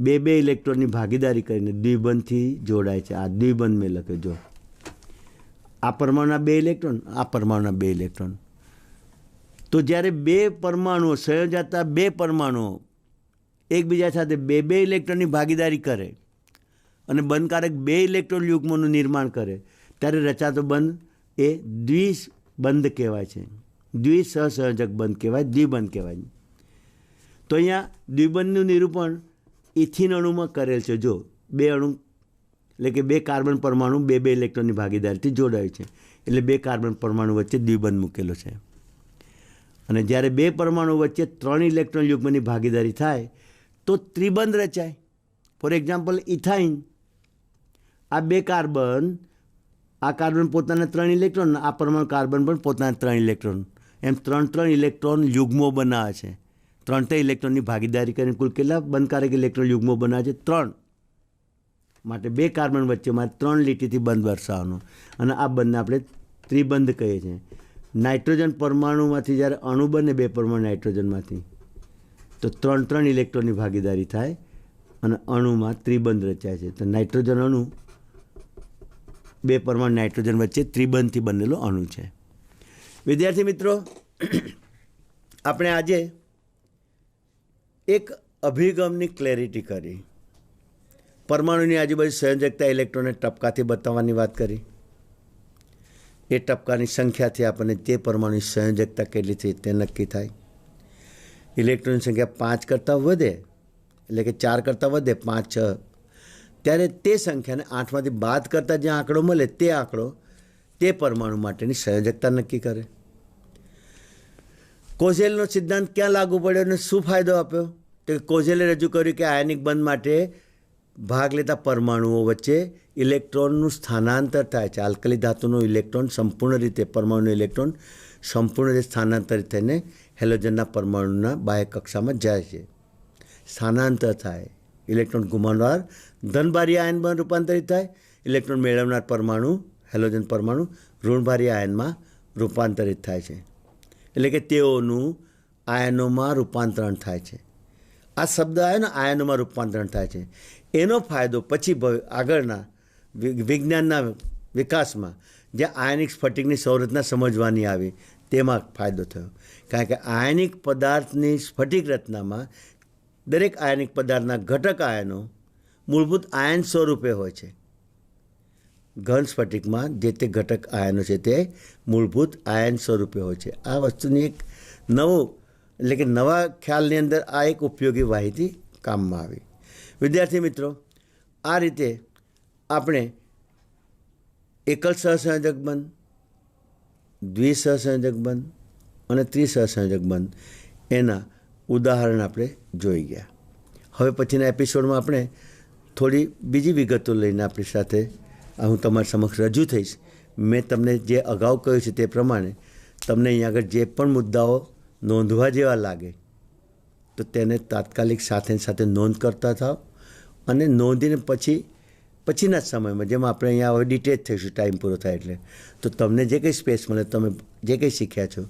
બે ઇલેક્ટ્રોનની ભાગીદારી કરીને દ્વિબંધથી જોડાય છે. આ દ્વિબંધ મેં લખ્યો. જો આ પરમાણુના 2 ઇલેક્ટ્રોન, આ પરમાણુના 2 ઇલેક્ટ્રોન. તો જ્યારે 2 પરમાણુઓ સંયોજાતા 2 પરમાણુઓ એકબીજા સાથે બે ઇલેક્ટ્રોનની ભાગીદારી કરે અને બંધકારક 2 ઇલેક્ટ્રોન યુગ્મોનું નિર્માણ કરે ત્યારે રચાતો બંધ એ દ્વિબંધ કહેવાય છે. દ્વિસહસંયોજક બંધ કહેવાય, દ્વિબંધ કહેવાય. તો અહીંયા દ્વિબંધનું નિરૂપણ ઇથિન અણુમાં કરેલ છે. જો 2 અણુ એટલે કે 2 કાર્બન પરમાણુ બે ઇલેક્ટ્રોનની ભાગીદારીથી જોડાય છે, એટલે 2 કાર્બન પરમાણુ વચ્ચે દ્વિબંધ મૂકેલો છે. અને જ્યારે 2 પરમાણુ વચ્ચે 3 ઇલેક્ટ્રોન યુગ્મની ભાગીદારી થાય તો ત્રિબંધ રચાય. ફોર એક્ઝામ્પલ ઇથાઇન, આ 2 કાર્બન, આ કાર્બન પોતાના 3 ઇલેક્ટ્રોન, આ પરમાણુ કાર્બન પણ પોતાના 3 ઇલેક્ટ્રોન, એમ 3 ઇલેક્ટ્રોન યુગ્મો બનાવે છે. 3 ઇલેક્ટ્રોનની ભાગીદારી કરીને કુલ કેટલા બંધકારક ઇલેક્ટ્રોન યુગ્મો બનાવે છે? 3. માટે 2 કાર્બન વચ્ચે મારે 3 લીટીથી બંધ દર્શાવવાનો, અને આ બંધને આપણે ત્રિબંધ કહીએ છીએ. નાઇટ્રોજન પરમાણુમાંથી જ્યારે અણુ બને 2 પરમાણુ નાઇટ્રોજનમાંથી તો 3 ઇલેક્ટ્રોનની ભાગીદારી થાય અને અણુમાં ત્રિબંધ રચાય છે. તો નાઇટ્રોજન અણુ 2 પરમાણુ નાઇટ્રોજન વચ્ચે ત્રિબંધથી બનેલો અણુ છે. વિદ્યાર્થી મિત્રો, આપણે આજે એક અભિગમની ક્લેરિટી કરી. પરમાણુની આજુબાજુ સંયોજકતા ઇલેક્ટ્રોનને ટપકાથી બતાવવાની વાત કરી. એ ટપકાની સંખ્યાથી આપણને તે પરમાણુની સંયોજકતા કેટલી થઈ તે નક્કી થાય. ઇલેક્ટ્રોનની સંખ્યા 5 કરતાં વધે એટલે કે 4 કરતાં વધે, 5, 6, ત્યારે તે સંખ્યાને 8માંથી બાદ કરતાં જે આંકડો મળે તે આંકડો તે પરમાણુ માટેની સંયોજકતા નક્કી કરે. કોઝેલનો સિદ્ધાંત ક્યાં લાગુ પડ્યો અને શું ફાયદો આપ્યો? તો કોઝેલે રજૂ કર્યું કે આયનિક બંધ માટે ભાગ લેતા પરમાણુઓ વચ્ચે ઇલેક્ટ્રોનનું સ્થાનાંતર થાય છે. આલ્કલી ધાતુનો ઇલેક્ટ્રોન સંપૂર્ણ રીતે, પરમાણુનો ઇલેક્ટ્રોન સંપૂર્ણ રીતે સ્થાનાંતરિત થઈને હેલોજનના પરમાણુના બાહ્ય કક્ષામાં જાય છે. સ્થાનાંતર થાય. ઇલેક્ટ્રોન ગુમાવનાર ધનભારી આયનમાં રૂપાંતરિત થાય, ઇલેક્ટ્રોન મેળવનાર પરમાણુ, હેલોજન પરમાણુ ઋણભારી આયનમાં રૂપાંતરિત થાય છે. એટલે કે તેઓનું આયનોમાં રૂપાંતરણ થાય છે. આ શબ્દ આવ્યો ને, આયનોમાં રૂપાંતરણ થાય છે. એનો ફાયદો પછી આગળના વિજ્ઞાનના વિકાસમાં જ્યાં આયનિક સ્ફટિકની સંરચના સમજવાની આવી તેમાં ફાયદો થયો. કારણ કે આયનિક પદાર્થની સ્ફટિક રચનામાં દરેક આયનિક પદાર્થના ઘટક આયનો મૂળભૂત આયન સ્વરૂપે હોય છે. ઘન સ્ફટિકમાં જે તે ઘટક આયનો છે તે મૂળભૂત આયન સ્વરૂપે હોય છે. આ વસ્તુની એક નવો એટલે કે નવા ખ્યાલની અંદર આ એક ઉપયોગી માહિતી કામમાં આવી. વિદ્યાર્થી મિત્રો, આ રીતે આપણે એકલ સહસંયોજક બંધ, દ્વિસહસંયોજક બંધ અને ત્રિસહસંયોજક બંધ એના ઉદાહરણ આપણે જોઈ ગયા. હવે પછીના એપિસોડમાં આપણે થોડી બીજી વિગતો લઈને આપણી સાથે હું તમારી સમક્ષ રજૂ થઈશ. મેં તમને જે અગાઉ કહ્યું છે તે પ્રમાણે તમને અહીંયા આગળ જે પણ મુદ્દાઓ નોંધવા જેવા લાગે તો તેને તાત્કાલિક સાથે સાથે નોંધ કરતા થાવ અને નોંધીને પછીના જ સમયમાં જેમાં આપણે અહીંયા હવે ડિટેચ થઈશું ટાઈમ પૂરો થાય એટલે, તો તમને જે કંઈ સ્પેસ મળે તમે જે કંઈ શીખ્યા છો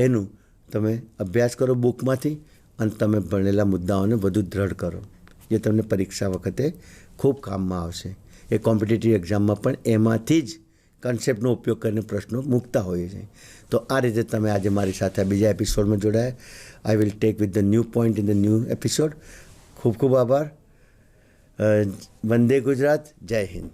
એનું તમે અભ્યાસ કરો બુકમાંથી અને તમે ભણેલા મુદ્દાઓને વધુ દ્રઢ કરો, જે તમને પરીક્ષા વખતે ખૂબ કામમાં આવશે. એ કોમ્પિટિટિવ એક્ઝામમાં પણ એમાંથી જ કન્સેપ્ટનો ઉપયોગ કરીને પ્રશ્નો મૂકતા હોઈએ છીએ. તો આ રીતે તમે આજે મારી સાથે આ બીજા એપિસોડમાં જોડાયા. I will take with the new point in the new episode. ખૂબ ખૂબ આભાર. વંદે ગુજરાત. જય હિન્દ.